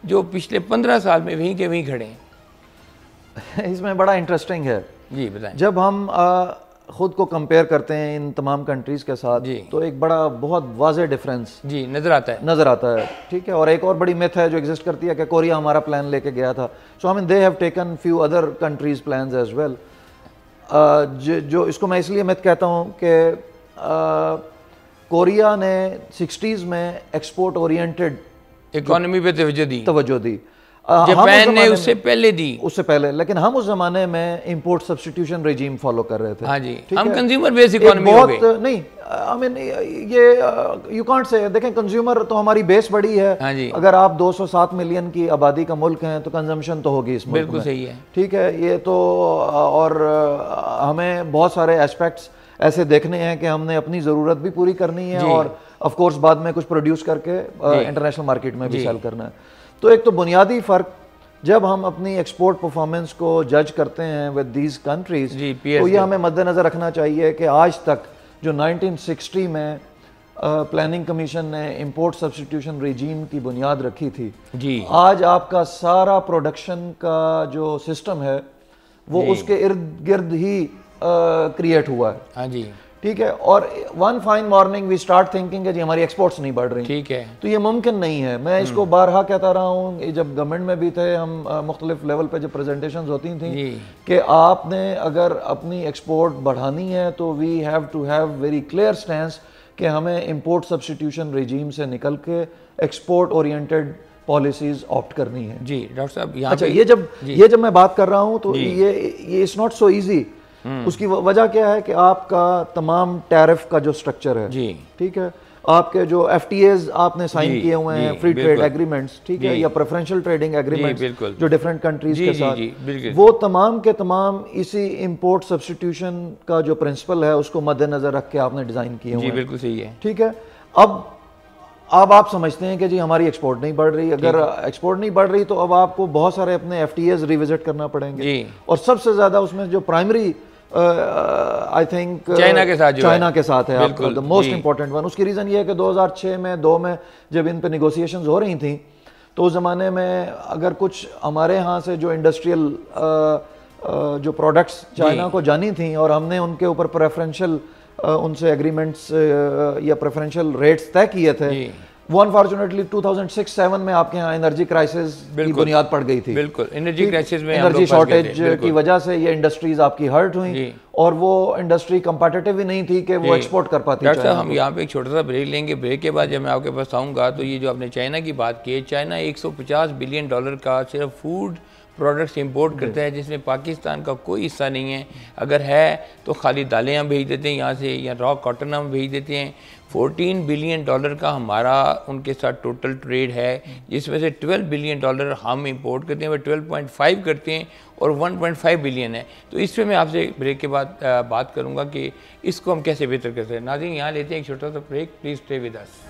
جو پچھلے 15 سال میں وہیں کے وہیں کھڑے ہیں؟ اس میں بڑا انٹرسٹنگ ہے. جی بتائیں. جب ہم خود کو کمپیئر کرتے ہیں ان تمام کنٹریز کے ساتھ تو ایک بڑا بہت واضح ڈفرینس نظر آتا ہے. ٹھیک ہے, اور ایک اور بڑی میتھ ہے جو ایگزسٹ کرتی ہے کہ کوریا ہمارا پلان لے کے گیا تھا. So they have taken few other countries plans as well. جو اس کو میں اس لیے میتھ کہتا ہوں کہ کوریا نے 60s میں ایکسپورٹ اورینٹڈ اکانومی پہ توجہ دی. جاپان نے اس سے پہلے, لیکن ہم اس زمانے میں امپورٹ سبسٹیٹیوشن ریجیم فالو کر رہے تھے. ہاں جی, ہم کنزیومر بیس اکانومی ہو گئے. نہیں یہ یو کانٹ سے, دیکھیں کنزیومر تو ہماری بیس بڑی ہے. اگر آپ 207 ملین کی آبادی کا ملک ہیں تو کنزمپشن تو ہوگی اس ملک میں. بالکل صحیح ہے. ٹھیک ہے, یہ تو, اور ہمیں بہت سارے ایسپیکٹس ایسے دیکھنے ہیں کہ ہم نے اپنی ضرورت بھی پوری کرنی ہے اور آف کورس بعد میں کچھ پروڈیوس کر کے انٹرنیشنل مارکیٹ میں بھی سیل کرنا ہے. تو ایک تو بنیادی فرق جب ہم اپنی ایکسپورٹ پرفارمنس کو جج کرتے ہیں ود دیز کنٹریز, تو یہ ہمیں مد نظر رکھنا چاہیے کہ آج تک جو 1960 میں پلاننگ کمیشن نے امپورٹ سبسٹیٹیوشن ریجیم کی بنیاد رکھی تھی, آج آپ کا سارا پروڈکشن کا جو سسٹم ہے وہ اس کے ارد گرد ہی کریٹ ہوا ہے. ہاں جی, ٹھیک ہے, اور one fine morning we start thinking کہ جی ہماری ایکسپورٹس نہیں بڑھ رہی. ٹھیک ہے, تو یہ ممکن نہیں ہے. میں اس کو بارہا کہتا رہا ہوں, جب گورنمنٹ میں بھی تھے ہم, مختلف لیول پہ جب پریزنٹیشنز ہوتی تھیں کہ آپ نے اگر اپنی ایکسپورٹ بڑھانی ہے تو we have to have very clear stance کہ ہمیں امپورٹ سبسٹیٹیوشن ریجیم سے نکل کے ایکسپورٹ اورینٹڈ پالیسیز آپٹ کرنی ہے. جی ڈاکٹر صاحب, اچھا یہ جب میں بات کر رہا ہوں تو یہ اٹس ناٹ سو ایزی. اس کی وجہ کیا ہے کہ آپ کا تمام ٹیرف کا جو سٹرکچر ہے, ٹھیک ہے, آپ کے جو ایف ٹی ایز آپ نے سائن کیے ہوئے ہیں, فری ٹریڈ ایگریمنٹس, ٹھیک ہے, یا پریفرنشل ٹریڈنگ ایگریمنٹس جو ڈفرینٹ کنٹریز کے ساتھ, وہ تمام کے تمام اسی امپورٹ سبسٹیٹیوشن کا جو پرنسپل ہے اس کو مد نظر رکھ کے آپ نے ڈیزائن کیے ہوئے ہیں. بالکل صحیح ہے. ٹھیک ہے, اب آپ سمجھتے ہیں کہ جی ہماری ایکسپورٹ نہیں بڑھ رہی. اگر ایکسپورٹ نہیں بڑھ رہی تو اب آپ کو بہت سارے اپنے ایف ٹی ایز ریوزٹ کرنا پڑیں گے, اور سب سے زیادہ اس میں جو پرائمری آئی تھنک چائنا کے ساتھ ہے آپ کو, دا موسٹ امپورٹنٹ ون. اس کی ریزن یہ ہے کہ 2006 میں 2 میں جب ان پہ نیگوسیشنز ہو رہی تھیں تو اس زمانے میں اگر کچھ ہمارے ہاں سے جو انڈسٹریل جو پروڈکٹس چائنا کو جانی تھیں اور ہم نے ان کے اوپر پریفرنشل ان سے ایگریمنٹس یا پریفرنشل ریٹس طے کیے تھے, وہ انفارچونیٹلی 2006-7 میں آپ کے یہاں انرجی کرائسس کی بنیاد پڑ گئی تھی. بالکل انرجی کرائسس میں انرجی شارٹیج کی وجہ سے یہ انڈسٹریز آپ کی ہرٹ ہوئیں اور وہ انڈسٹری کمپیٹیٹیو ہی نہیں تھی کہ وہ ایکسپورٹ کر پاتی. ڈاکٹر صاحب ہم یہاں پہ ایک چھوٹا سا بریک لیں گے. بریک کے بعد جب میں آپ کے پاس آؤں گا تو یہ جو آپ نے چائنا کی بات کی ہے, چائنا $150 بلین کا صرف فوڈ پروڈکٹس امپورٹ کرتا ہے جس میں پاکستان کا کوئی حصہ نہیں ہے. اگر ہے تو خالی دالیں ہم بھیج دیتے ہیں یہاں سے, یا را کاٹن ہم بھیج دیتے ہیں. $14 بلین کا ہمارا ان کے ساتھ ٹوٹل ٹریڈ ہے, جس میں سے $12 بلین ہم امپورٹ کرتے ہیں, وہ 12.5 کرتے ہیں اور 1.5 بلین ہے. تو اس پہ میں آپ سے بریک کے بعد بات کروں گا کہ اس کو ہم کیسے بہتر کرتے ہیں. ناظرین یہاں لیتے ہیں ایک چھوٹا سا break, please stay with us.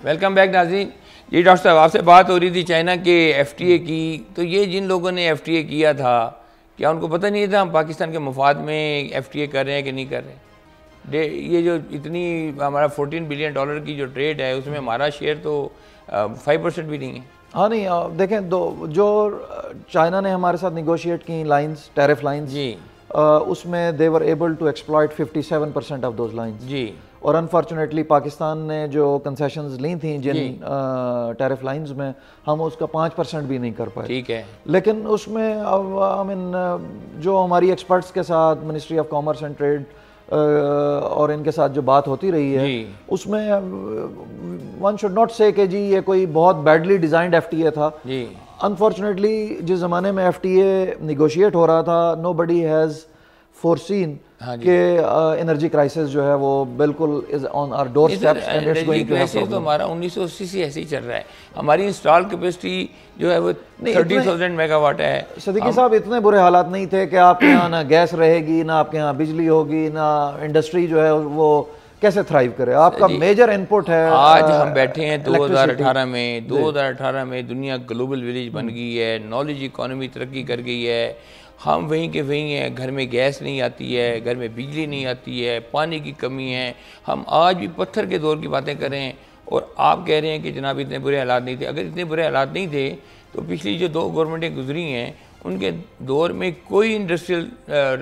Welcome back ناظرین. جی ڈاکٹر صاحب آپ سے بات ہو رہی تھی چائنا کے FTA کی. تو یہ جن لوگوں نے FTA کیا تھا, کیا ان کو پتہ نہیں تھا ہم پاکستان کے مفاد میں FTA کر رہے ہیں کہ نہیں کر رہے ہیں؟ یہ جو اتنی ہمارا $14 بلین کی جو ٹریڈ ہے اس میں ہمارا شیئر تو 5% بھی نہیں ہے. ہاں نہیں دیکھیں, جو چائنا نے ہمارے ساتھ نیگوشیٹ کی لائنز, ٹیرف لائنز, جی اس میں they were able to exploit 57% of those lines. جی اور انفارچونیٹلی پاکستان نے جو کنسیشنز لی تھیں جن ٹیرف لائنز میں, ہم اس کا 5% بھی نہیں کر پائے. ٹھیک ہے. لیکن اس میں جو ہماری ایکسپرٹس کے ساتھ ministry of commerce and trade اور ان کے ساتھ جو بات ہوتی رہی ہے, اس میں ون شوڈ ناٹ سے کہ جی یہ کوئی بہت بیڈلی ڈیزائنڈ FTA تھا. انفارچونیٹلی جس زمانے میں FTA نیگوشیٹ ہو رہا تھا, نو بڈی ہیز فورسین کہ انرجی کرائسس جو ہے وہ بالکل is on our doorsteps and it's going to have problem. تو ہمارا 1980 سے ایسے ہی چل رہا ہے. ہماری انسٹال کیپیسٹی جو ہے وہ 30,000 میگا واٹ ہے. صدیقی صاحب اتنے برے حالات نہیں تھے کہ آپ کے یہاں نہ گیس رہے گی, نہ آپ کے یہاں بجلی ہوگی, نہ انڈسٹری جو ہے وہ کیسے تھرائیو کرے. آپ کا میجر انپٹ ہے. آج ہم بیٹھے ہیں 2018 میں دنیا گلوبل ولیج بن گئی ہے, نالج اکانومی ترقی کر گئی ہے. ہم وہیں کے وہیں ہیں, گھر میں گیس نہیں آتی ہے, گھر میں بجلی نہیں آتی ہے, پانی کی کمی ہے. ہم آج بھی پتھر کے دور کی باتیں کر رہے ہیں اور آپ کہہ رہے ہیں کہ جناب اتنے برے حالات نہیں تھے. اگر اتنے برے حالات نہیں تھے تو پچھلی جو 2 گورنمنٹیں گزری ہیں ان کے دور میں کوئی انڈسٹریل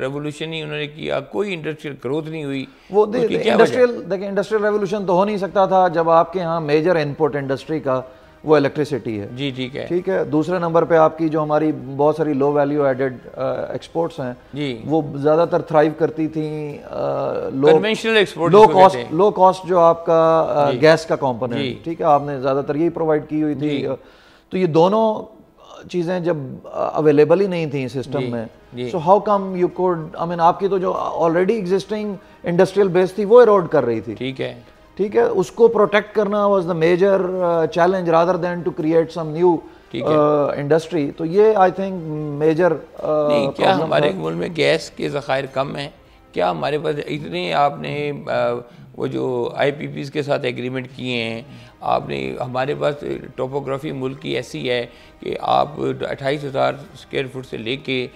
ریولوشن نہیں انہوں نے کیا, کوئی انڈسٹریل گروتھ نہیں ہوئی. وہ دیکھیں انڈسٹریل ریولوشن تو ہو نہیں سکتا تھا جب آپ کے یہاں میجر انپٹ انڈسٹری کا وہ الیکٹریسٹی ہے. جی ٹھیک ہے. ٹھیک ہے. دوسرے نمبر پہ آپ کی جو ہماری بہت ساری لو ویلیو ایڈڈ ایکسپورٹس ہیں, جی وہ زیادہ تر تھرائیو کرتی تھیں کنونشنل ایکسپورٹ, لو کاسٹ جو آپ کا گیس کا کمپوننٹ, ٹھیک ہے, آپ نے زیادہ تر یہی پرووائڈ کی ہوئی تھی. تو یہ دونوں چیزیں جب اویلیبل ہی نہیں تھیں سسٹم میں, so how come you could, آپ کی تو جو آلریڈی ایگزسٹنگ انڈسٹریل بیس تھی وہ ایروڈ کر رہی تھی. ٹھیک ہے. ٹھیک ہے, اس کو پروٹیکٹ کرنا was the major challenge rather than to create some new industry. تو یہ آئی تھنک میجر. کیا ہمارے ملک میں گیس کے ذخائر کم ہیں؟ کیا ہمارے پاس اتنے, آپ نے وہ جو IPPs کے ساتھ ایگریمنٹ کیے ہیں, آپ نے, ہمارے پاس ٹوپوگرافی ملک کی ایسی ہے کہ آپ 28,000 اسکوائر فٹ سے لے کے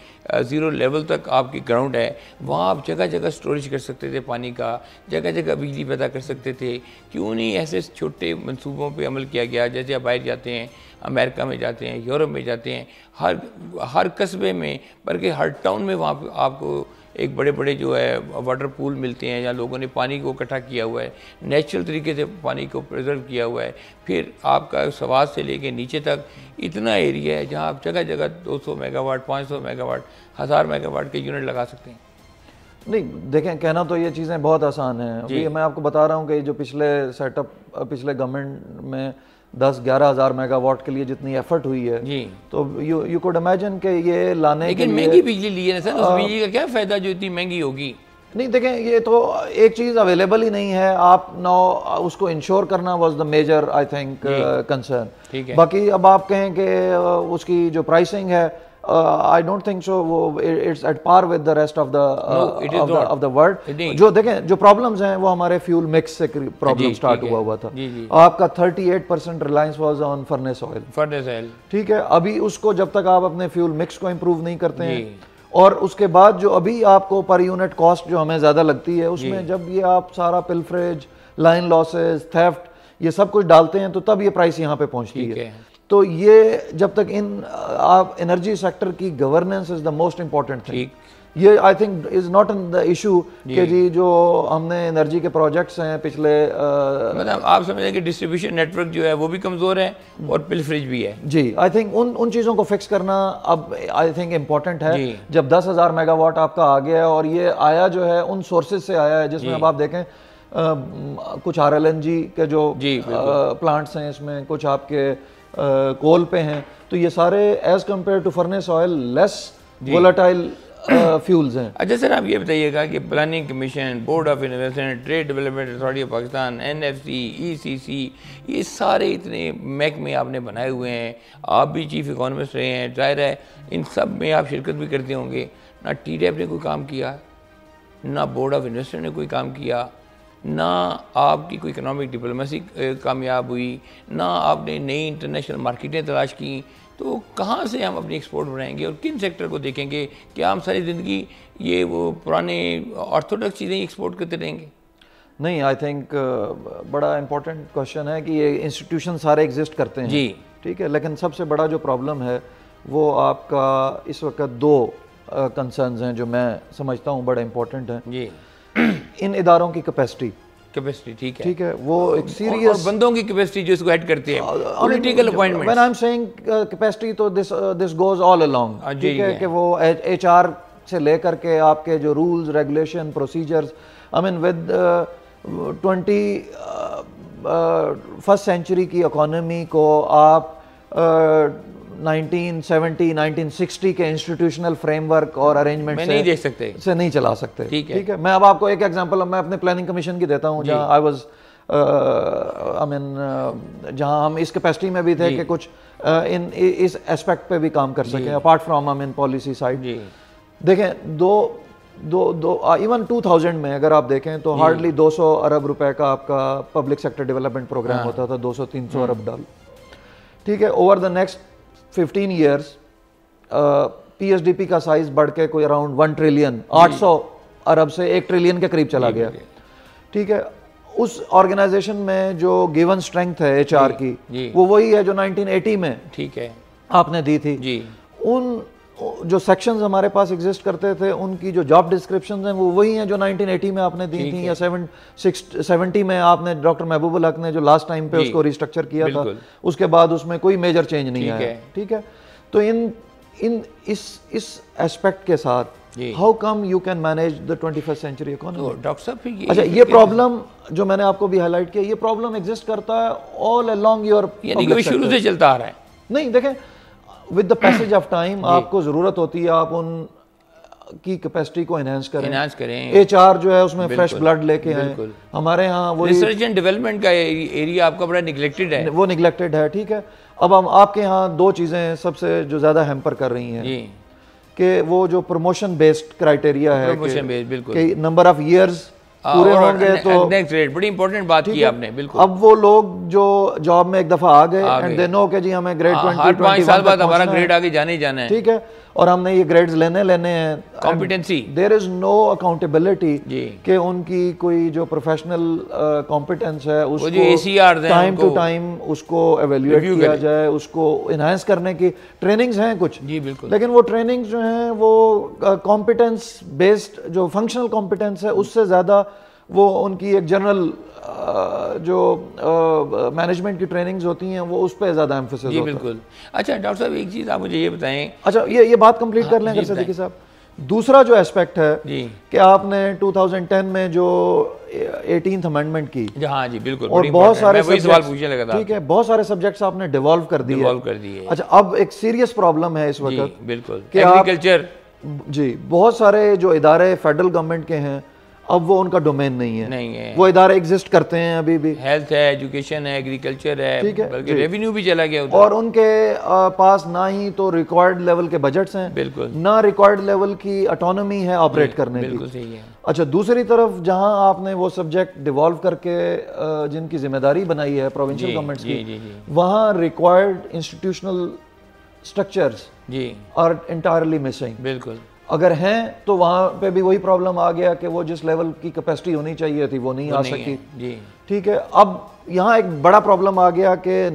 0 لیول تک آپ کی گراؤنڈ ہے, وہاں آپ جگہ جگہ سٹوریج کر سکتے تھے پانی کا, جگہ جگہ بجلی پیدا کر سکتے تھے. کیوں نہیں ایسے چھوٹے منصوبوں پہ عمل کیا گیا؟ جیسے آپ باہر جاتے ہیں, امریکہ میں جاتے ہیں, یورپ میں جاتے ہیں, ہر قصبے میں بلکہ ہر ٹاؤن میں وہاں پہ آپ کو ایک بڑے بڑے جو ہے واٹر پول ملتے ہیں, یا لوگوں نے پانی کو اکٹھا کیا ہوا ہے, نیچرل طریقے سے پانی کو پریزرو کیا ہوا ہے. پھر آپ کا سوات سے لے کے نیچے تک اتنا ایریا ہے جہاں آپ جگہ جگہ 200 mega what, 500 mega what, 1000 mega what کے یونٹ لگا سکتے ہیں. نہیں دیکھیں, کہنا تو یہ چیزیں بہت آسان ہیں. ابھی میں آپ کو بتا رہا ہوں کہ جو پچھلے سیٹ اپ, پچھلے گورنمنٹ میں 10-11 ہزار میگا واٹ کے لیے جتنی ایفرٹ ہوئی ہے, جی, تو یو کوڈ امیجن کہ یہ لانے کے لیے لیکن مہنگی بجلی لی ہے نا سر. اس بجلی کا کیا فائدہ جو اتنی مہنگی ہوگی؟ نہیں دیکھیں یہ تو ایک چیز اویلیبل ہی نہیں ہے, آپ نو اس کو انشور کرنا was the major I think concern. باقی اب آپ کہیں کہ اس کی جو پرائسنگ ہے I don't think so it's at par with the rest of the world. جو دیکھیں جو پرابلمز ہیں وہ ہمارے فیول مکس سے پرابلم سٹارٹ ہوا تھا. آپ کا 38% Reliance was on furnace oil. ٹھیک ہے, ابھی اس کو جب تک آپ اپنے فیول مکس کو امپروو نہیں کرتے ہیں, اور اس کے بعد جو ابھی آپ کو پر یونٹ کاسٹ جو ہمیں زیادہ لگتی ہے, اس میں جب یہ آپ سارا پلفریج, لائن لاسز, تھیفٹ, یہ سب کچھ ڈالتے ہیں تو تب یہ پرائس یہاں پہ پہنچتی ہے. تو یہ جب تک آپ انرجی سیکٹر کی governance is the most important thing. یہ I think is not in the issue کہ جی جو ہم نے انرجی کے پروجیکٹس ہیں پچھلے, مطلب آپ سمجھیں کہ ڈسٹریبیوشن نیٹ ورک جو ہے وہ بھی کمزور ہے اور پلفریج بھی ہے. جی آئی تھنک ان چیزوں کو فکس کرنا اب آئی تھنک امپورٹنٹ ہے. جب 10,000 میگا واٹ آپ کا آ گیا ہے, اور یہ آیا جو ہے ان سورسز سے آیا ہے جس میں اب آپ دیکھیں کچھ RLNG کے جو پلانٹس ہیں, اس میں کچھ آپ کے کول پہ ہیں, تو یہ سارے as compare to furnace oil less volatile fuels ہیں. اچھا سر, آپ یہ بتائیے گا کہ planning commission, board of investment, trade development authority of Pakistan, NFC, ECC, یہ سارے اتنے محکمے آپ نے بنائے ہوئے ہیں, آپ بھی چیف اکانومسٹ رہے ہیں, ظاہر ہے ان سب میں آپ شرکت بھی کرتے ہوں گے. نہ TDEP نے کوئی کام کیا, نہ بورڈ آف انویسٹمنٹ نے کوئی کام کیا, نہ آپ کی کوئی اکنامک ڈپلومیسی کامیاب ہوئی, نہ آپ نے نئی انٹرنیشنل مارکیٹیں تلاش کی. تو کہاں سے ہم اپنی ایکسپورٹ بڑھائیں گے, اور کن سیکٹر کو دیکھیں گے؟ کیا ہم ساری زندگی یہ وہ پرانے آرتھوڈکس چیزیں ایکسپورٹ کرتے رہیں گے؟ نہیں, آئی تھنک بڑا امپورٹنٹ کوشچن ہے کہ یہ انسٹیٹیوشن سارے ایگزسٹ کرتے ہیں. جی ٹھیک ہے, لیکن سب سے بڑا جو پرابلم ہے وہ آپ کا اس وقت دو کنسرنز ہیں جو میں سمجھتا ہوں بڑے امپورٹنٹ ہیں. جی, ان اداروں کی کیپیسٹی. ٹھیک ہے, وہ ایک سیریس بندوں کی کیپیسٹی جو اس کو ایڈ کرتے ہیں, political appointment. when I'm saying capacity تو this goes all along. ٹھیک ہے, کہ وہ HR سے لے کر کے آپ کے جو rules, regulation, procedures, I mean with 21st century کی اکانومی کو آپ 1970 1960 کے انسٹیٹیوشنل فریم ورک اور ارینجمنٹ سے نہیں چلا سکتے. ٹھیک ہے, میں اب آپ کو ایک ایگزامپل میں اپنے پلاننگ کمیشن کی دیتا ہوں, جہاں آئی واز جہاں ہم اس کیپیسٹی میں بھی تھے کہ کچھ اس اسپیکٹ پہ بھی کام کر سکیں اپارٹ فرام پالیسی سائڈ. دیکھیں ایون 2000 میں اگر آپ دیکھیں تو ہارڈلی 200 ارب روپے کا آپ کا پبلک سیکٹر ڈیولپمنٹ پروگرام ہوتا تھا, 200-300 ارب ڈال. ٹھیک ہے, over the next 15 years PSDP کا سائز بڑھ کے کوئی اراؤنڈ 1 ٹریلین 800 ارب سے 1 ٹریلین کے قریب چلا گیا. ٹھیک ہے, اس آرگنائزیشن میں جو گیون اسٹرینگتھ ہے HR کی وہ وہی ہے جو 1980 میں ٹھیک ہے آپ نے دی تھی. ان جو سیکشنز ہمارے پاس ایگزسٹ کرتے تھے ان کی جو جاب ڈسکرپشنز ہیں وہ وہی ہیں جو 1980 میں آپ نے دی تھیں, یا 70 میں آپ نے ڈاکٹر محبوب الحق نے جو لاسٹ ٹائم پہ اس کو ریسٹرکچر کیا تھا, اس کے بعد اس میں کوئی میجر چینج نہیں آیا. ٹھیک ہے, تو اس ایسپیکٹ کے ساتھ how come you can manage the 21st century economy. Doctor صاحب اچھا, یہ پرابلم جو میں نے آپ کو بھی ہائی لائٹ کیا, یہ پرابلم ایگزسٹ کرتا ہے آل along your, یعنی کہ شروع سے چلتا آ رہا ہے. نہیں دیکھیں, with the passage of time آپ کو ضرورت ہوتی ہے آپ ان کی کیپیسٹی کو انہینس کریں. HR جو ہے اس میں فریش بلڈ لے کے آئیں. ہمارے ہاں وہ ریسرچ اینڈ ڈیولپمنٹ کا ایریا آپ کا بڑا نگلیکٹڈ ہے, وہ نگلیکٹڈ ہے. ٹھیک ہے, اب ہم آپ کے ہاں دو چیزیں سب سے جو زیادہ ہیمپر کر رہی ہیں کہ وہ جو پروموشن بیسڈ کرائٹیریا ہے کہ نمبر آف ایئرز پورے ہوں گے تو بڑی امپورٹنٹ بات کی آپ نے. بالکل, اب وہ لوگ جو جاب میں ایک دفعہ آ گئے اینڈ دے نو کہ جی ہمیں گریڈ 20 5 سال بعد ہمارا گریڈ آگے جانے ہی جانا ہے. ٹھیک ہے, اور ہم نے یہ گریڈز لینے ہیں. کمپیٹنسی, دیر از نو اکاؤنٹیبلٹی کہ ان کی کوئی جو پروفیشنل کمپیٹنس ہے اس کو ٹائم ٹو ٹائم اس کو ایویلیویٹ کیا جائے, اس کو انہینس کرنے کی ٹریننگز ہیں کچھ. جی بالکل, لیکن وہ ٹریننگز جو ہیں وہ کمپیٹنس بیسڈ جو فنکشنل کمپیٹنس ہے اس سے زیادہ وہ ان کی ایک جنرل جو مینجمنٹ کی ٹریننگز ہوتی ہیں وہ اس پہ زیادہ ایمفیسس ہوتا ہے. جی بالکل. اچھا ڈاکٹر صاحب ایک چیز آپ مجھے یہ بتائیں. اچھا یہ بات کمپلیٹ کر لیں اگر صدیقی صاحب. دوسرا جو اسپیکٹ ہے کہ آپ نے 2010 میں جو 18th امینڈمنٹ کی, ہاں جی بالکل, اور بہت سارے ٹھیک ہے بہت سارے سبجیکٹس آپ نے ڈیوالو کر دیے. اچھا, اب ایک سیریس پرابلم ہے اس وقت بالکل کہ ایگریکلچر, جی بہت سارے جو ادارے فیڈرل گورنمنٹ کے ہیں اب وہ ان کا ڈومین نہیں ہے. وہ ادارے ایگزسٹ کرتے ہیں ابھی بھی, ہیلتھ ہے, ایجوکیشن ہے, ایگریکلچر ہے, بلکہ ریونیو بھی چلا گیا اور ان کے پاس نہ ہی تو ریکوائرڈ لیول کے بجٹس ہیں, بالکل, نہ ریکوائرڈ لیول کی اٹونومی ہے آپریٹ کرنے کی. بالکل صحیح ہے. اچھا, دوسری طرف جہاں آپ نے وہ سبجیکٹ ڈیوالو کر کے جن کی ذمہ داری بنائی ہے پروونشل گورنمنٹس کی, وہاں required institutional structures are entirely missing. بالکل, اگر ہیں تو وہاں پہ بھی وہی پرابلم آ گیا کہ وہ جس لیول کی کیپیسٹی ہونی چاہیے تھی وہ نہیں آ سکی. ٹھیک ہے, اب یہاں ایک بڑا پرابلم آ گیا کہ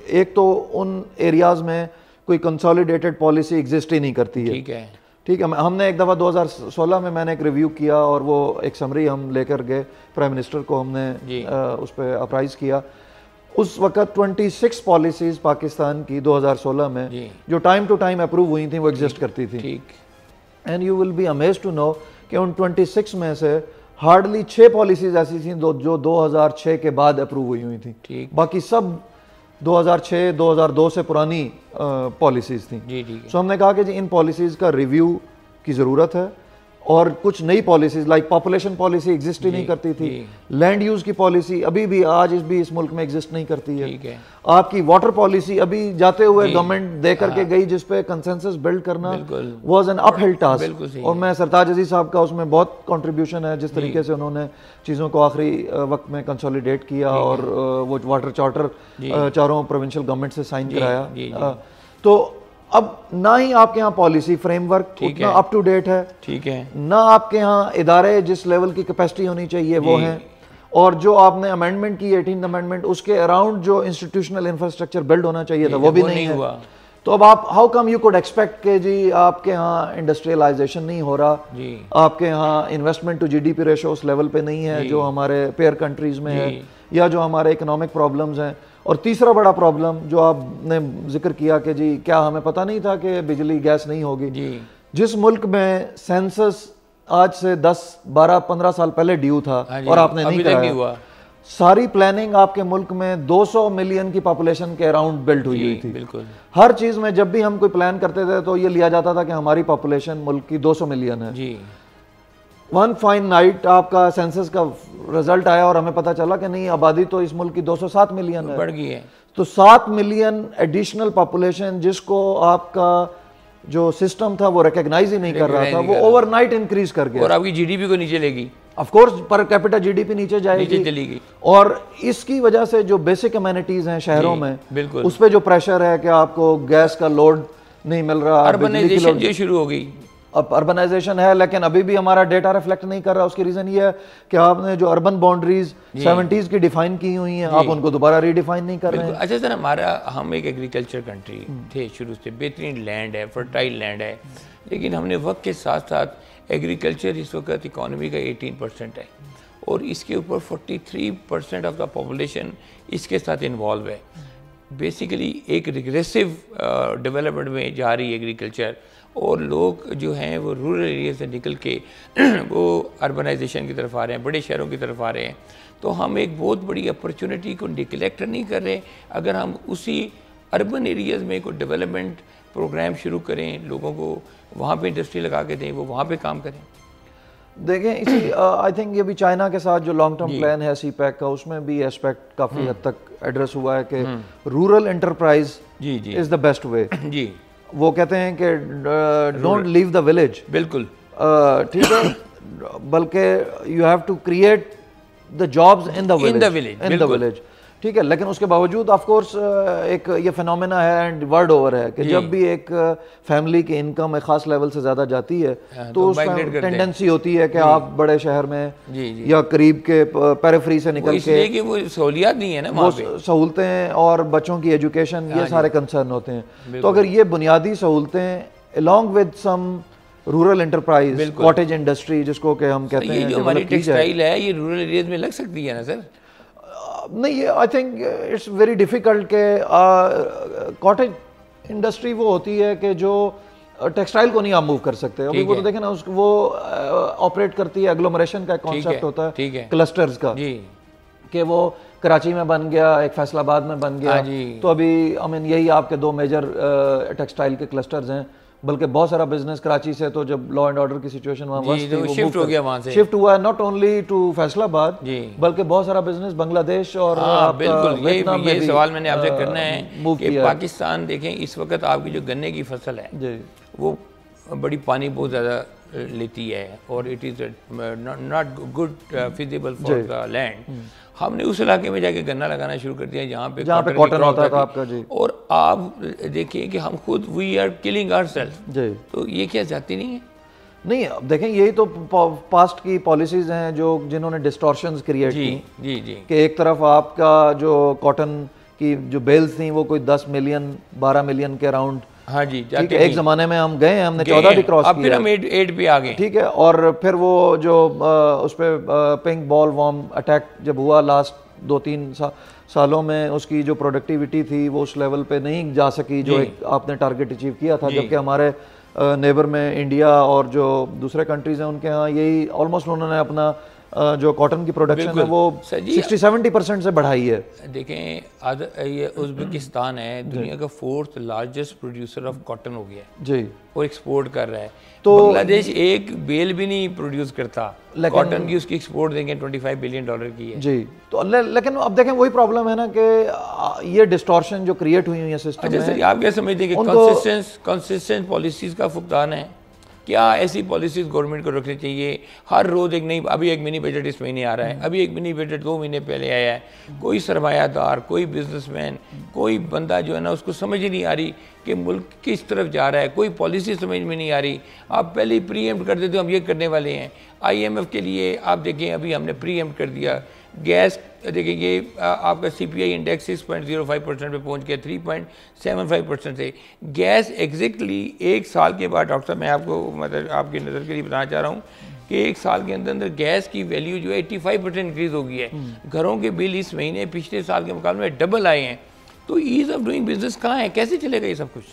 ایک تو ان ایریاز میں کوئی کنسالیڈیٹڈ پالیسی ایگزسٹ ہی نہیں کرتی ہے. ٹھیک ہے, ہم نے ایک دفعہ 2016 میں نے ایک ریویو کیا اور وہ ایک سمری ہم لے کر گئے پرائم منسٹر کو, ہم نے اس پہ اپرائز کیا. اس وقت 26 پالیسیز پاکستان کی 2016 میں جو ٹائم ٹو ٹائم اپروو ہوئی تھیں وہ ایگزسٹ کرتی تھیں. And you will be amazed to know کہ ان 26 میں سے ہارڈلی 6 پالیسیز ایسی تھیں جو 2006 کے بعد اپروو ہوئی تھیں. باقی سب 2006 2002 سے پرانی پالیسیز تھیں. سو ہم نے کہا کہ جی ان پالیسیز کا ریویو کی ضرورت ہے, اور کچھ نئی policies like population policy exist ہی نہیں کرتی تھی, لینڈ یوز کی پالیسی ابھی بھی آج بھی اس ملک میں ایگزسٹ نہیں کرتی ہے. آپ کی واٹر پالیسی ابھی جاتے ہوئے گورنمنٹ دے کر کے گئی جس پہ کنسنسس بلڈ کرنا واز این اپ ہل ٹاسک, اور میں سرتاج عزیز صاحب کا اس میں بہت کنٹریبیوشن ہے جس طریقے سے انہوں نے چیزوں کو آخری وقت میں کنسولیڈیٹ کیا اور وہ واٹر چارٹر چاروں پروونشل گورنمنٹ سے سائن کرایا. تو اب نہ ہی آپ کے ہاں پالیسی فریم ورک اتنا اپ ٹو ڈیٹ ہے, نہ آپ کے ہاں ادارے جس لیول کی کیپیسٹی ہونی چاہیے وہ ہیں, اور جو آپ نے امینڈمنٹ کی 18th امینڈمنٹ اس کے اراؤنڈ جو انسٹیٹیوشنل انفراسٹرکچر بلڈ ہونا چاہیے تھا وہ بھی نہیں ہوا. تو اب آپ how come you could expect کہ جی آپ کے ہاں انڈسٹریلائزیشن نہیں ہو رہا, آپ کے ہاں investment to G D P ratio اس لیول پہ نہیں ہے جو ہمارے پیئر کنٹریز میں ہے, یا جو ہمارے اکنامک پرابلمز ہیں. اور تیسرا بڑا پرابلم جو آپ نے ذکر کیا کہ جی کیا ہمیں پتہ نہیں تھا کہ بجلی گیس نہیں ہوگی. جس ملک میں سینسس آج سے 10 12 15 سال پہلے ڈیو تھا اور آپ نے نہیں کرایا, ساری پلاننگ آپ کے ملک میں 200 ملین کی پاپولیشن کے اراؤنڈ بلڈ ہوئی تھی. ہر چیز میں جب بھی ہم کوئی پلان کرتے تھے تو یہ لیا جاتا تھا کہ ہماری پاپولیشن ملک کی 200 ملین ہے. ون فائن نائٹ آپ کا سینسس کا رزلٹ آیا اور ہمیں پتہ چلا کہ نہیں, آبادی تو اس ملک کی 207 ملین ہے, بڑھ گئی ہے. تو 7 ملین ایڈیشنل پاپولیشن جس کو آپ کا جو سسٹم تھا وہ ریکگنائز ہی نہیں کر رہا تھا, وہ اوور نائٹ انکریز کر گیا, اور آپ کی جی ڈی پی کو نیچے لے گی. Of course per capita G D P نیچے جائے گی, اور اس کی وجہ سے جو بیسک امینٹیز ہیں شہروں میں اس پہ جو پریشر ہے کہ آپ کو گیس کا لوڈ نہیں مل رہا, اربنائزیشن جو شروع ہو گئی. اب اربنائزیشن ہے لیکن ابھی بھی ہمارا ڈیٹا ریفلیکٹ نہیں کر رہا. اس کی ریزن یہ ہے کہ آپ نے جو اربن باؤنڈریز 70s کی ڈیفائن کی ہوئی ہیں آپ ان کو دوبارہ ری ڈیفائن نہیں کر رہے ہیں. اچھا سر, ہم ایک ایگریکلچر کنٹری تھے شروع سے, بہترین لینڈ ہے, فرٹائل لینڈ ہے, لیکن ہم نے وقت کے ساتھ ساتھ ایگریکلچر اس وقت اکانومی کا 18% ہے, اور اس کے اوپر 43% آف دا پاپولیشن اس کے ساتھ انوالو ہے. بیسیکلی ایک ریگریسو ڈیولپمنٹ میں جا رہی ہے ایگریکلچر, اور لوگ جو ہیں وہ رورل ایریا سے نکل کے وہ اربنائزیشن کی طرف آ رہے ہیں, بڑے شہروں کی طرف آ رہے ہیں. تو ہم ایک بہت بڑی اپرچونٹی کو نیگلیکٹ نہیں کر رہے اگر ہم اسی اربن ایریاز میں کوئی ڈیولپمنٹ پروگرام شروع کریں, لوگوں کو وہاں پہ انڈسٹری لگا کے دیں, وہ وہاں پہ کام کریں. دیکھیں اسی آئی تھنک یہ بھی چائنا کے ساتھ جو لانگ ٹرم پلان ہے سی پیک کا, اس میں بھی ایسپیکٹ کافی حد تک ایڈریس ہوا ہے کہ rural enterprise is the best way. وہ کہتے ہیں کہ ڈونٹ لیو دا ولیج, بالکل ٹھیک ہے, بلکہ you have to create the jobs in the village. ٹھیک ہے, لیکن اس کے باوجود آف کورس ایک یہ فینومینا ہے اینڈ ورلڈ اوور ہے کہ جب بھی ایک فیملی کی انکم ایک خاص لیول سے زیادہ جاتی ہے تو اس میں ٹینڈنسی ہوتی ہے کہ آپ بڑے شہر میں یا قریب کے پیریفری سے نکل کے, وہ سہولیات نہیں ہے نا, وہ سہولتیں اور بچوں کی ایجوکیشن یہ سارے کنسرن ہوتے ہیں. تو اگر یہ بنیادی سہولتیں along with some rural enterprise, cottage industry جس کو کہ ہم کہتے ہیں, جو ہماری ٹیکسٹائل ہے یہ رورل ایریاز میں لگ سکتی ہے نا سر؟ نہیں, I think it's very difficult کہ کاٹیج انڈسٹری وہ ہوتی ہے کہ جو ٹیکسٹائل کو نہیں آپ موو کر سکتے. ابھی وہ تو دیکھیں نا, وہ آپریٹ کرتی ہے ایگلومریشن کا کانسیپٹ ہوتا ہے کلسٹرز کا, کہ وہ کراچی میں بن گیا, ایک فیصل آباد میں بن گیا. تو ابھی یہی آپ کے 2 میجر ٹیکسٹائل کے کلسٹرز ہیں, بلکہ بہت سارا بزنس کراچی سے تو جب لا اینڈ آرڈر کی سچویشن وہاں شفٹ ہو گیا، وہاں سے شفٹ ہوا ہے، ناٹ اونلی ٹو فیصل آباد بلکہ بہت سارا بزنس بنگلہ دیش اور بالکل یہ سوال میں نے آپ سے کرنا ہے کہ پاکستان دیکھیں اس وقت آپ کی جو گنے کی فصل ہے وہ بڑی پانی بہت زیادہ لیتی ہے اور it is not good feasible for the land. ہم نے اس علاقے میں جا کے گنا لگانا شروع کر دیا جہاں پہ کاٹن ہوتا تھا آپ کا. اور آپ دیکھیں کہ ہم خود we are killing our self. تو یہ کیا جاتی نہیں ہے؟ نہیں دیکھیں یہی تو پاسٹ کی پالیسیز ہیں جو جنہوں نے ڈسٹورشنز کریٹ کی کہ ایک طرف آپ کا جو کاٹن کی جو بیلز تھیں وہ کوئی 10 ملین 12 ملین کے اراؤنڈ. ہاں جی ایک زمانے میں ہم گئے ہیں، ہم نے 14 بھی کراس کیا، پھر ہم 8 پہ آ گئے. ٹھیک ہے. اور پھر وہ جو اس پہ پنک بال وارم اٹیک جب ہوا لاسٹ 2-3 سالوں میں اس کی جو پروڈکٹیوٹی تھی وہ اس لیول پہ نہیں جا سکی جو آپ نے ٹارگٹ اچیو کیا تھا. جبکہ ہمارے نیبر میں انڈیا اور جو دوسرے کنٹریز ہیں ان کے ہاں یہی آلموسٹ انہوں نے اپنا جو کاٹن کی پروڈکشن ہے وہ 60-70% سے بڑھائی ہے. دیکھیں یہ ازبکستان ہے دنیا کا 4th largest producer of cotton ہو گیا ہے جی، اور ایکسپورٹ کر رہا ہے. تو بنگلہ دیش ایک بیل بھی نہیں پروڈیوس کرتا کاٹن کی، اس کی ایکسپورٹ دیکھیں $25 بلین کی ہے جی. تو لیکن اب دیکھیں وہی پرابلم ہے نا کہ یہ ڈسٹورشن جو کریٹ ہوئی ہوئی ہے سسٹم میں. آپ کیا سمجھتے ہیں کہ کنسسٹنٹ پالیسیز کا فقدان ہے؟ کیا ایسی پالیسیز گورنمنٹ کو رکھنی چاہیے؟ ہر روز ایک نئی، ابھی ایک منی بجٹ اس مہینے آ رہا ہے، ابھی ایک منی بجٹ 2 مہینے پہلے آیا ہے. کوئی سرمایہ دار، کوئی بزنس مین، کوئی بندہ جو ہے نا اس کو سمجھ ہی نہیں آ رہی کہ ملک کس طرف جا رہا ہے. کوئی پالیسی سمجھ میں نہیں آ رہی. آپ پہلے ہی پری ایمپٹ کر دیتے ہو ہم یہ کرنے والے ہیں. IMF کے لیے آپ دیکھیں ابھی ہم نے پری ایمپٹ کر دیا. گیس دیکھیں یہ آپ کا CPI انڈیکس 6.05% پہ پہنچ گیا 3.75% سے. گیس ایگزیکٹلی 1 سال کے بعد ڈاکٹر صاحب میں آپ کو مطلب آپ کی نظر کے لیے بتانا چاہ رہا ہوں کہ 1 سال کے اندر گیس کی ویلیو جو ہے 85% انکریز ہو گئی ہے. گھروں کے بل اس مہینے پچھلے سال کے مقابلے میں ڈبل آئے ہیں. تو ایز آف ڈوئنگ بزنس کہاں ہے؟ کیسے چلے گا یہ سب کچھ؟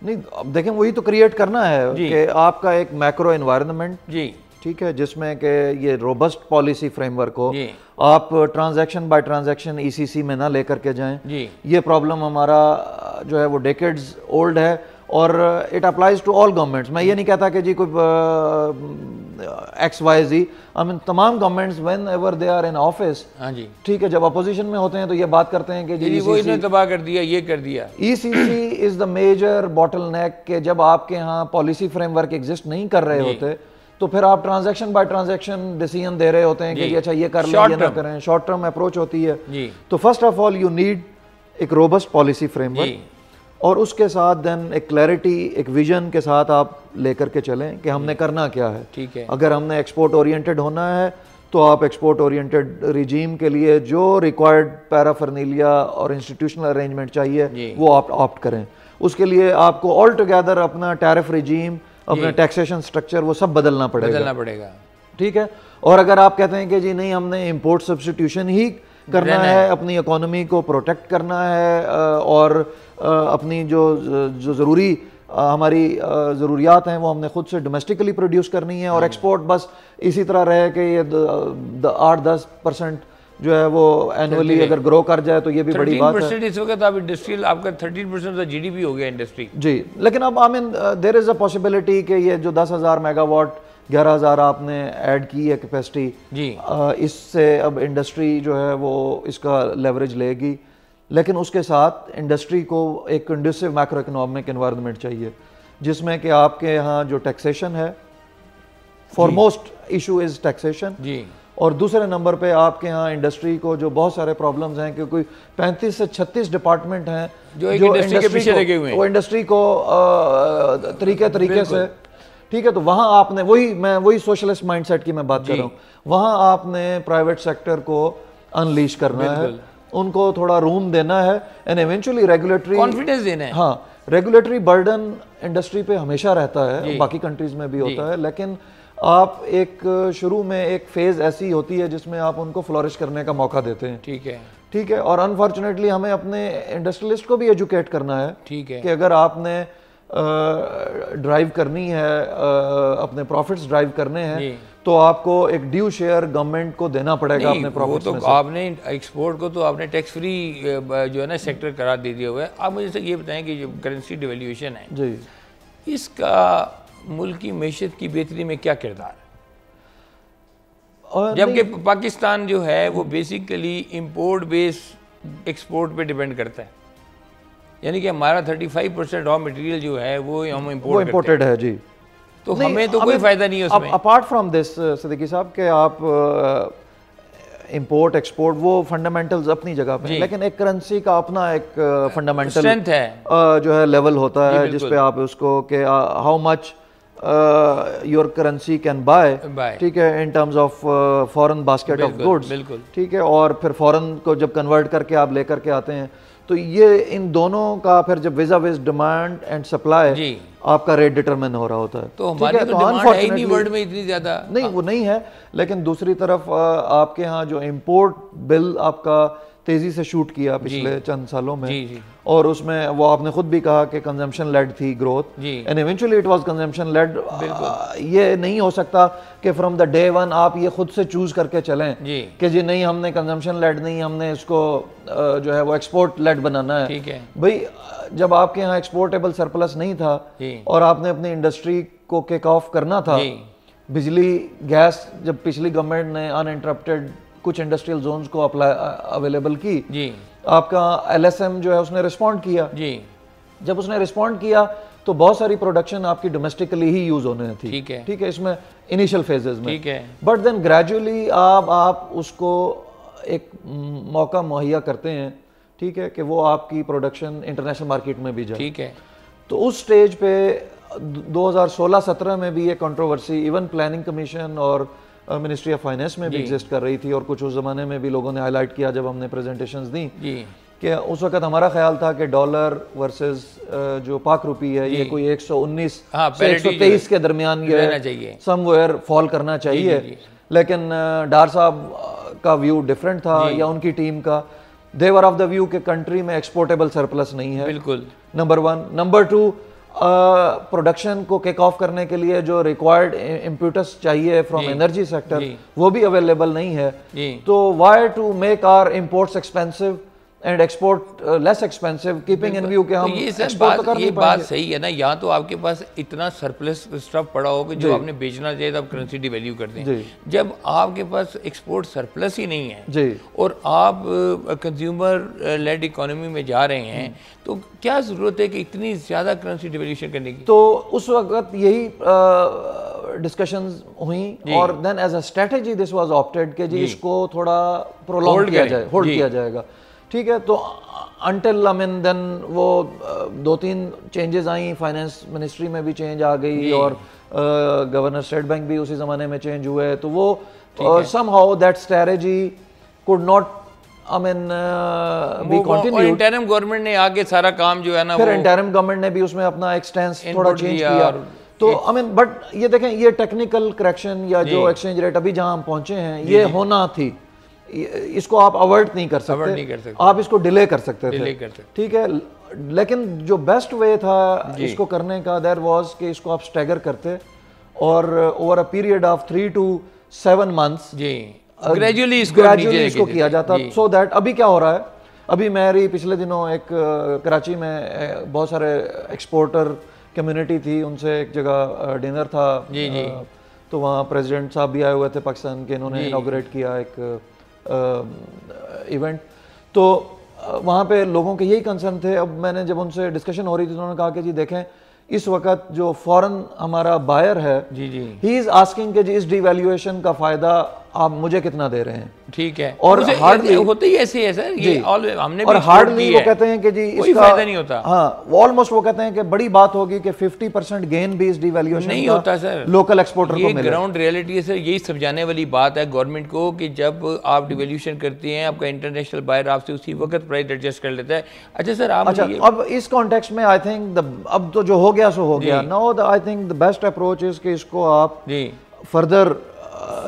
نہیں اب دیکھیں وہی تو کریٹ کرنا ہے کہ آپ کا ایک میکرو انوائرمنٹ جی ٹھیک ہے جس میں کہ یہ روبسٹ پالیسی فریم ورک ہو. آپ ٹرانزیکشن بائی ٹرانزیکشن ECC میں نہ لے کر کے جائیں. یہ پرابلم ہمارا جو ہے وہ ڈیکیڈز اولڈ ہے اور it applies to all governments. میں یہ نہیں کہتا کہ جی کوئی XYZ، تمام governments whenever they are in office ٹھیک ہے جب اپوزیشن میں ہوتے ہیں تو یہ بات کرتے ہیں کہ جی وہ انہوں نے تباہ کر دیا، یہ کر دیا. ECC is the major bottleneck کہ جب آپ کے ہاں پالیسی فریم ورک ایگزسٹ نہیں کر رہے ہوتے تو پھر آپ ٹرانزیکشن بائی ٹرانزیکشن ڈیسیژن دے رہے ہوتے ہیں کہ اچھا یہ کر لیں یہ نہ کریں. شارٹ ٹرم اپروچ ہوتی ہے. تو first of all you need ایک روبسٹ پالیسی فریم ورک اور اس کے ساتھ دین ایک کلیئرٹی، ایک ویژن کے ساتھ آپ لے کر کے چلیں کہ ہم نے کرنا کیا ہے. ٹھیک ہے اگر ہم نے ایکسپورٹ اورینٹڈ ہونا ہے تو آپ ایکسپورٹ اورینٹڈ ریجیم کے لیے جو ریکوائرڈ پیرافرنیلیا اور انسٹیٹیوشنل ارینجمنٹ چاہیے وہ آپ آپٹ کریں. اس کے لیے آپ کو آل ٹوگیدر اپنا ٹیرف ریجیم، اپنا ٹیکسیشن سٹرکچر وہ سب بدلنا پڑے گا. ٹھیک ہے. اور اگر آپ کہتے ہیں کہ جی نہیں ہم نے امپورٹ سبسٹیٹیوشن ہی کرنا ہے، اپنی اکانومی کو پروٹیکٹ کرنا ہے اور اپنی جو ضروری ہماری ضروریات ہیں وہ ہم نے خود سے ڈومیسٹکلی پروڈیوس کرنی ہے اور ایکسپورٹ بس اسی طرح رہے کہ یہ 8-10% جو ہے وہ اینولی اگر گرو کر جائے تو یہ بھی بڑی بات ہے. 13% اس وقت آپ انڈسٹریل آپ کا 13% GDP ہو گیا انڈسٹری. جی لیکن اب دیر از اے پاسبلٹی کہ یہ جو 10,000 میگا واٹ 11,000 آپ نے ایڈ کی ہے کیپیسٹی اس سے اب انڈسٹری جو ہے وہ اس کا لیوریج لے گی. لیکن اس کے ساتھ انڈسٹری کو ایک کنڈیوسو میکرو اکنامک انوائرمنٹ چاہیے جس میں کہ آپ کے یہاں جو ٹیکسیشن ہے for most issue is taxation اور دوسرے نمبر پہ آپ کے ہاں انڈسٹری کو جو بہت سارے پرابلمز ہیں کہ کوئی 35 سے 36 ڈپارٹمنٹ ہیں جو انڈسٹری کے پیچھے لگے ہوئے ہیں وہ انڈسٹری کو طریقے سے ٹھیک ہے. تو وہاں آپ نے وہی سوشلسٹ مائنڈ سیٹ کی میں بات کر رہا ہوں. وہاں آپ نے پرائیویٹ سیکٹر کو انلیش کرنا ہے، ان کو تھوڑا روم دینا ہے اینڈ ایونچولی ریگولیٹری کانفیڈنس دینا ہے. ہاں ریگولیٹری برڈن انڈسٹری پہ ہمیشہ رہتا ہے، باقی کنٹریز میں بھی ہوتا ہے، لیکن آپ ایک شروع میں ایک فیز ایسی ہوتی ہے جس میں آپ ان کو فلورش کرنے کا موقع دیتے ہیں. ٹھیک ہے. اور انفارچونیٹلی ہمیں اپنے انڈسٹریلسٹ کو بھی ایجوکیٹ کرنا ہے کہ اگر آپ نے ڈرائیو کرنی ہے، اپنے پروفٹس ڈرائیو کرنے ہیں تو آپ کو ایک ڈیو شیئر گورنمنٹ کو دینا پڑے گا اپنے پروفٹس میں سے. آپ نے ایکسپورٹ کو تو آپ نے ٹیکس فری جو ہے نا سیکٹر قرار دے دیا ہوا ہے. آپ مجھے یہ بتائیں کہ جو کرنسی ڈیویلیویشن ہے اس کا ملک کی معیشت کی بہتری میں کیا کردار ہے؟ جبکہ پاکستان جو ہے وہ بیسیکلی امپورٹ بیس ایکسپورٹ پہ ڈیپینڈ کرتا ہے، یعنی کہ ہمارا 35% را مٹیریل جو ہے وہ ہم امپورٹڈ ہے جی، تو ہمیں تو کوئی فائدہ نہیں ہے اس میں۔ اپارٹ فرام دس صدیقی صاحب کہ آپ امپورٹ ایکسپورٹ وہ فنڈامنٹلز اپنی جگہ پہ، لیکن ایک کرنسی کا اپنا ایک فنڈامنٹل اسٹرینتھ ہے جو ہے لیول ہوتا ہے جس پہ آپ اس کو کہ how much your currency can buy, ٹھیک ہے، in terms of foreign basket of goods, ٹھیک ہے، اور پھر فورن کو جب کنورٹ کر کے آپ لے کر کے آتے ہیں تو یہ ان دونوں کا پھر جب vis-a-vis demand and supply آپ کا ریٹ ڈٹرمن ہو رہا ہوتا ہے، تو ہماری تو ڈیمانڈ ہے ہی نہیں ورلڈ میں اتنی زیادہ، نہیں وہ نہیں ہے، لیکن دوسری طرف آپ کے ہاں جو امپورٹ بل آپ کا تیزی سے شوٹ کیا پچھلے چند سالوں میں، اور اس میں وہ آپ نے خود بھی کہا کہ کنزمپشن لیڈ تھی growth, and eventually it was consumption lead. یہ نہیں ہو سکتا کہ فرام دا ڈے ون آپ یہ خود سے چوز کر کے چلیں کہ جی نہیں ہم نے کنزمپشن لیڈ نہیں، ہم نے اس کو جو ہے وہ ایکسپورٹ لیڈ بنانا ہے۔ بھائی جب آپ کے یہاں ایکسپورٹیبل سرپلس نہیں تھا اور آپ نے اپنی انڈسٹری کو کک آف کرنا تھا، بجلی گیس جب پچھلی گورنمنٹ نے ان انٹرپٹڈ کچھ انڈسٹریل زونز کو اویلیبل کی، آپ کا ایل ایس ایم جو ہے اس نے رسپونڈ کیا، جب اس نے رسپونڈ کیا تو بہت ساری پروڈکشن آپ کی ڈومیسٹکلی ہی یوز ہونے تھی، ٹھیک ہے، اس میں انیشل فیزز میں، بٹ دین گریجولی آپ اس کو ایک موقع مہیا کرتے ہیں، ٹھیک ہے، کہ وہ آپ کی پروڈکشن انٹرنیشنل مارکیٹ میں بھی جائے، ٹھیک ہے، تو اس سٹیج پہ 2016-17 میں بھی یہ کنٹروورسی ایون پلاننگ کمیشن اور منسٹری آف فائنینس میں بھی ایگزسٹ کر رہی تھی، اور کچھ اس زمانے میں بھی لوگوں نے ہائی لائٹ کیا جب ہم نے پریزنٹیشنز دیں کہ اس وقت ہمارا خیال تھا کہ ڈالر ورسز جو پاک روپی ہے یہ کوئی 119 سے 123 کے درمیان یہ سم ویئر فال کرنا چاہیے، لیکن ڈار صاحب کا ویو ڈیفرنٹ تھا یا ان کی ٹیم کا، they were of the view کہ کنٹری میں ایکسپورٹیبل سرپلس نہیں ہے، بالکل، نمبر 1، نمبر 2 پروڈکشن کو کک آف کرنے کے لیے جو ریکوائرڈ امپیوٹس چاہیے فرام انرجی سیکٹر وہ بھی اویلیبل نہیں ہے، تو why to make our imports expensive and export less expensive keeping in view کہ ہم ایکسپورٹ کر نہیں پائیں گے۔ یہ بات صحیح ہے نا، یا تو آپ کے پاس اتنا سرپلس اسٹف پڑا ہو کہ جو آپ نے بیچنا چاہیے تو آپ کرنسی ڈی ویلیو کر دیں، جب آپ کے پاس ایکسپورٹ سرپلس ہی نہیں ہے اور آپ کنزیومر لیڈ اکانومی میں جا رہے ہیں تو کیا ضرورت ہے کہ اتنی زیادہ کرنسی ڈیویلیوشن کرنے کی؟ تو اس وقت یہی ڈسکشنز ہوئیں، اور then as a strategy this was opted کہ جی اس کو تھوڑا پرولونگ کیا جائے، ہولڈ کیا جائے گا، ٹھیک ہے، تو انٹل دین وہ 2-3 چینجز آئیں، فائنینس منسٹری میں بھی چینج آ گئی اور گورنر اسٹیٹ بینک بھی اسی زمانے میں چینج ہوئے، تو وہ some how that strategy could not be continued۔ اور انٹرم گورنمنٹ نے آگے سارا کام جو ہے نا، پھر انٹرم گورنمنٹ نے بھی اس میں اپنا ایک سٹینس تھوڑا چینج کیا، تو بٹ یہ دیکھیں یہ ٹیکنیکل کریکشن یا جو ایکسچینج ریٹ ابھی جہاں ہم پہنچے ہیں یہ ہونا تھی، اس کو آپ اوائڈ نہیں کر سکتے، آپ اس کو ڈیلے کر سکتے تھے، ٹھیک ہے، لیکن جو بیسٹ وے تھا اس کو کرنے کا دیر واز کہ اس کو آپ سٹیگر کرتے اور over a period of 3 to 7 months gradually اس کو کیا جاتا، سو دیٹ ابھی کیا ہو رہا ہے، ابھی میری پچھلے دنوں ایک کراچی میں بہت سارے ایکسپورٹر کمیونٹی تھی، ان سے ایک جگہ ڈنر تھا، تو وہاں پریزیڈنٹ صاحب بھی آئے ہوئے تھے پاکستان کے، انہوں نے انوگریٹ کیا ایک ایونٹ، تو وہاں پہ لوگوں کے یہی کنسرن تھے۔ اب میں نے جب ان سے ڈسکشن ہو رہی تھی تو انہوں نے کہا کہ جی دیکھیں اس وقت جو فورن ہمارا بائر ہے ہی از آسکنگ کہ جی اس ڈی ویلیویشن کا فائدہ آپ مجھے کتنا دے رہے ہیں، ٹھیک ہے، اور ہارڈلی ہوتے ہی ایسے ہے سر، یہ ہم نے اور ہارڈلی وہ کہتے ہیں کہ جی کوئی فائدہ نہیں ہوتا، ہاں آلموسٹ وہ کہتے ہیں کہ بڑی بات ہوگی کہ 50% گین بھی اس ڈی ویلیویشن نہیں ہوتا سر، لوکل ایکسپورٹر کو ملے۔ یہ گراؤنڈ ریئلٹی ہے سر، یہی سمجھانے والی بات ہے گورنمنٹ کو کہ جب آپ ڈی ویلیویشن کرتے ہیں آپ کا انٹرنیشنل بائر آپ سے اسی وقت پرائز ایڈجسٹ کر لیتا ہے۔ اچھا سر آپ اب اس کانٹیکسٹ میں آئی تھنک اب تو جو ہو گیا سو ہو گیا، now I think the best approach is کہ اس کو آپ فردر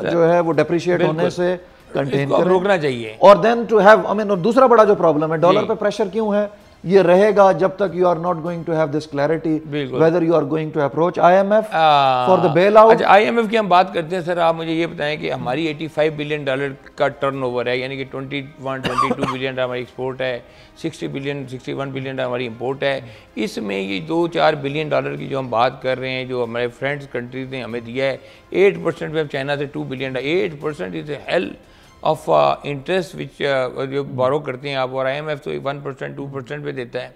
جو ہے وہ ڈیپریشیٹ ہونے سے کنٹین کریں، روکنا چاہیے، اور دین ٹو ہیو اور دوسرا بڑا جو پرابلم ہے ڈالر پہ پریشر کیوں ہے یہ رہے گا جب تک you are not going to have this clarity whether you are going to approach I M F for the bailout. اچھا آئی ایم ایف کی ہم بات کرتے ہیں سر, آپ مجھے یہ بتائیں کہ ہماری $85 بلین کا ٹرن اوور ہے, یعنی کہ 22 بلین ہماری ایکسپورٹ ہے, 61 بلین ہماری امپورٹ ہے. اس میں یہ $2-4 بلین کی جو ہم بات کر رہے ہیں, جو ہمارے فرینڈس کنٹریز نے ہمیں دیا ہے, 8% پہ ہم چائنا سے 2 billion, 8% is a heel of interest which جو بورو کرتے ہیں آپ, اور آئی ایم ایف تو 1% 2% پہ دیتا ہے.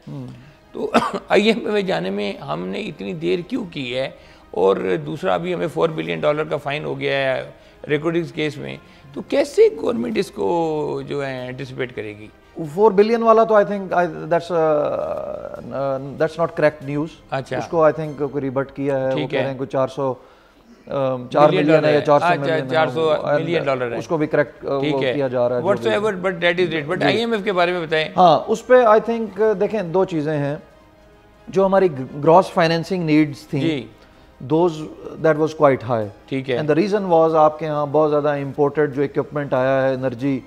تو آئی ایم ایف میں جانے میں ہم نے اتنی دیر کیوں کی ہے؟ اور دوسرا ابھی ہمیں $4 بلین کا فائن ہو گیا ہے ریکارڈنگز کیس میں, تو کیسے گورنمنٹ اس کو جو ہے اینٹیسپیٹ کرے گی؟ 4 بلین والا تو I think that's not correct news. اچھا, اس کو آئی تھنک کوئی ریبٹ کیا ہے, وہ کہہ رہے ہیں کوئی 4 ملین ہے یا 400 ملین ہے, اس کو بھی کریکٹ کیا جا رہا ہے. What's ever but that is it. But I M F کے بارے میں بتائیں. ہاں, اس پہ آئی تھنک دیکھیں دو چیزیں ہیں جو ہماری گراس فائنینسنگ نیڈز تھیں, that was quite high. ٹھیک ہے. And the reason was آپ کے ہاں بہت زیادہ امپورٹڈ جو اکوپمنٹ آیا ہے انرجی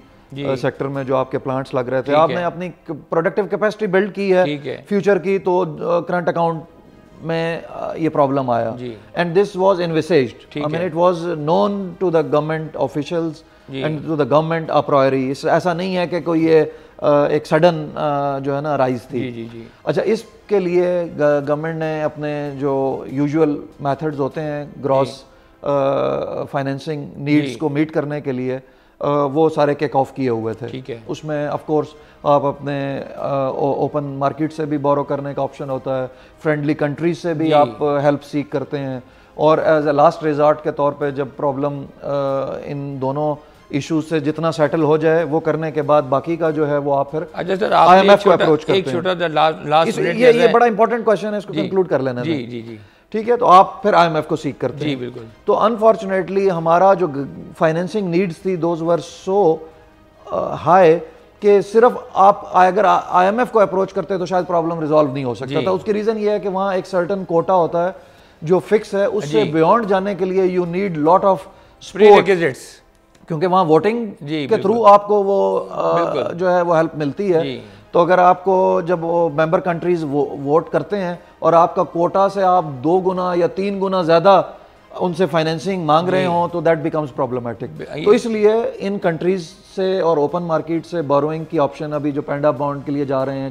سیکٹر میں, جو آپ کے پلانٹس لگ رہے تھے, آپ نے اپنی پروڈکٹیو کیپیسٹی بلڈ کی ہے فیوچر کی, تو کرنٹ اکاؤنٹ میں یہ پرابلم آیا. And this was envisaged, I mean it was known to the government officials and to the government a priori. ایسا نہیں ہے کہ کوئی یہ ایک سڈن جو ہے نا رائز تھی. اچھا, اس کے لیے گورنمنٹ نے اپنے جو یوزول میتھڈز ہوتے ہیں گراس فائنینسنگ نیڈس کو میٹ کرنے کے لیے, وہ سارے کیک آف کیے ہوئے تھے. اس میں آف کورس آپ اپنے اوپن مارکیٹ سے بھی بورو کرنے کا آپشن ہوتا ہے, فرینڈلی کنٹریز سے بھی آپ ہیلپ سیک کرتے ہیں, اور ایز اے لاسٹ ریزارٹ کے طور پہ جب پرابلم ان دونوں ایشوز سے جتنا سیٹل ہو جائے وہ کرنے کے بعد باقی کا جو ہے وہ آپ پھر آئی ایم ایف کو اپروچ کرتے ہیں. یہ بڑا امپورٹنٹ کویشچن ہے, اس کو کنکلوڈ کر لینا. ٹھیک ہے, تو آپ پھر آئی ایم ایف کو سیک کرتے ہیں. تو انفارچونیٹلی ہمارا جو فائنینسنگ نیڈس تھی دوز ور سو ہائی کہ صرف آپ اگر آئی ایم ایف کو اپروچ کرتے تو شاید پرابلم ریزالو نہیں ہو سکتا تھا. اس کی ریزن یہ ہے کہ وہاں ایک سرٹن کوٹا ہوتا ہے جو فکس ہے, اس سے بیونڈ جانے کے لیے you need lot of support, کیونکہ وہاں ووٹنگ کے تھرو آپ کو وہ جو ہے وہ ہیلپ ملتی ہے. تو اگر آپ کو جب وہ ممبر کنٹریز ووٹ کرتے ہیں اور آپ کا کوٹا سے آپ 2 گنا یا 3 گنا زیادہ ان سے فائنینسنگ مانگ رہے ہوں تو دیٹ بیکمز پرابلمٹک. تو اس لیے ان کنٹریز سے اور اوپن مارکیٹ سے بوروئنگ کی آپشن ابھی جو پینڈا بانڈ کے لیے جا رہے ہیں,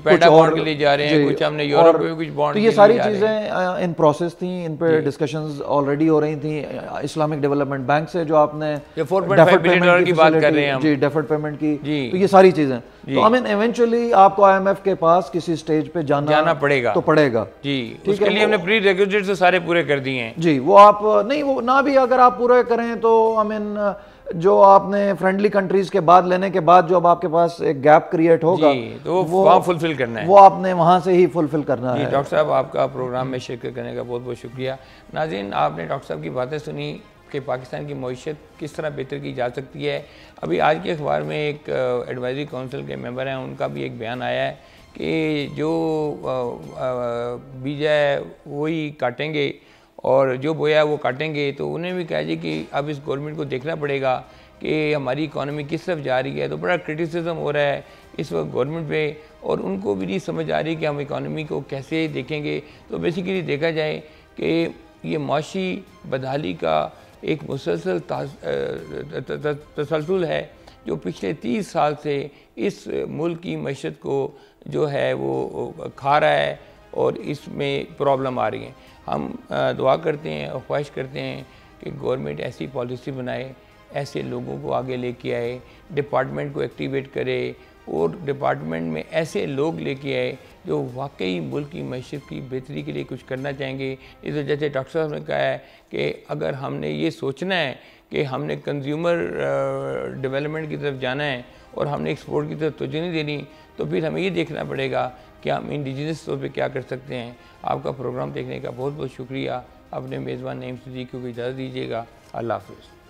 پینڈا بانڈ کے لیے جا رہے ہیں, کچھ ہم نے یورپ میں کچھ بانڈ, تو یہ ساری چیزیں ان پروسیس تھیں, ان پہ ڈسکشنز آلریڈی ہو رہی تھیں. اسلامک ڈیولپمنٹ بینک سے جو آپ نے $4.5 بلین کی بات کر رہے ہیں, جی ڈیفرڈ پیمنٹ کی, تو یہ ساری چیزیں. تو I mean ایونچولی آپ کو آئی ایم ایف کے پاس کسی سٹیج پہ جانا پڑے گا, تو پڑے گا. جی, اس کے لیے ہم نے پری ریکویزٹس سارے پورے کر دیے ہیں. جی, وہ آپ نہیں, وہ نہ بھی اگر آپ پورے کریں تو I mean جو آپ نے فرینڈلی کنٹریز کے بعد لینے کے بعد جو اب آپ کے پاس ایک گیپ کریٹ ہوگا, تو وہ وہاں فلفل کرنا ہے, وہ آپ نے وہاں سے ہی فلفل کرنا ہے. ڈاکٹر صاحب آپ کا پروگرام میں شرکت کرنے کا بہت بہت شکریہ. ناظرین, آپ نے ڈاکٹر صاحب کی باتیں سنی کہ پاکستان کی معیشت کس طرح بہتر کی جا سکتی ہے. ابھی آج کے اخبار میں ایک ایڈوائزری کونسل کے ممبر ہیں, ان کا بھی ایک بیان آیا ہے کہ جو بیجا ہے وہی کاٹیں گے اور جو بویا ہے وہ کاٹیں گے. تو انہیں بھی کہا جی کہ اب اس گورنمنٹ کو دیکھنا پڑے گا کہ ہماری اکانومی کس طرف جا رہی ہے. تو بڑا کرٹیسزم ہو رہا ہے اس وقت گورنمنٹ پہ, اور ان کو بھی نہیں سمجھ آ رہی کہ ہم اکانومی کو کیسے دیکھیں گے. تو بیسیکلی دیکھا جائے کہ یہ معاشی بدحالی کا ایک مسلسل تسلسل ہے جو پچھلے 30 سال سے اس ملک کی معیشت کو جو ہے وہ کھا رہا ہے, اور اس میں پرابلم آ رہی ہیں. ہم دعا کرتے ہیں اور خواہش کرتے ہیں کہ گورنمنٹ ایسی پالیسی بنائے, ایسے لوگوں کو آگے لے کے آئے, ڈپارٹمنٹ کو ایکٹیویٹ کرے, اور ڈپارٹمنٹ میں ایسے لوگ لے کے آئے جو واقعی ملک کی معیشت کی بہتری کے لیے کچھ کرنا چاہیں گے. اس وجہ سے ڈاکٹر صاحب نے کہا ہے کہ اگر ہم نے یہ سوچنا ہے کہ ہم نے کنزیومر ڈیولپمنٹ کی طرف جانا ہے اور ہم نے ایکسپورٹ کی طرف توجہ نہیں دینی, تو پھر ہمیں یہ دیکھنا پڑے گا کہ ہم انڈیجنس طور پہ کیا کر سکتے ہیں. آپ کا پروگرام دیکھنے کا بہت بہت شکریہ. اپنے میزبان نعیم صدیقی کو اجازت دیجیے گا. اللہ حافظ.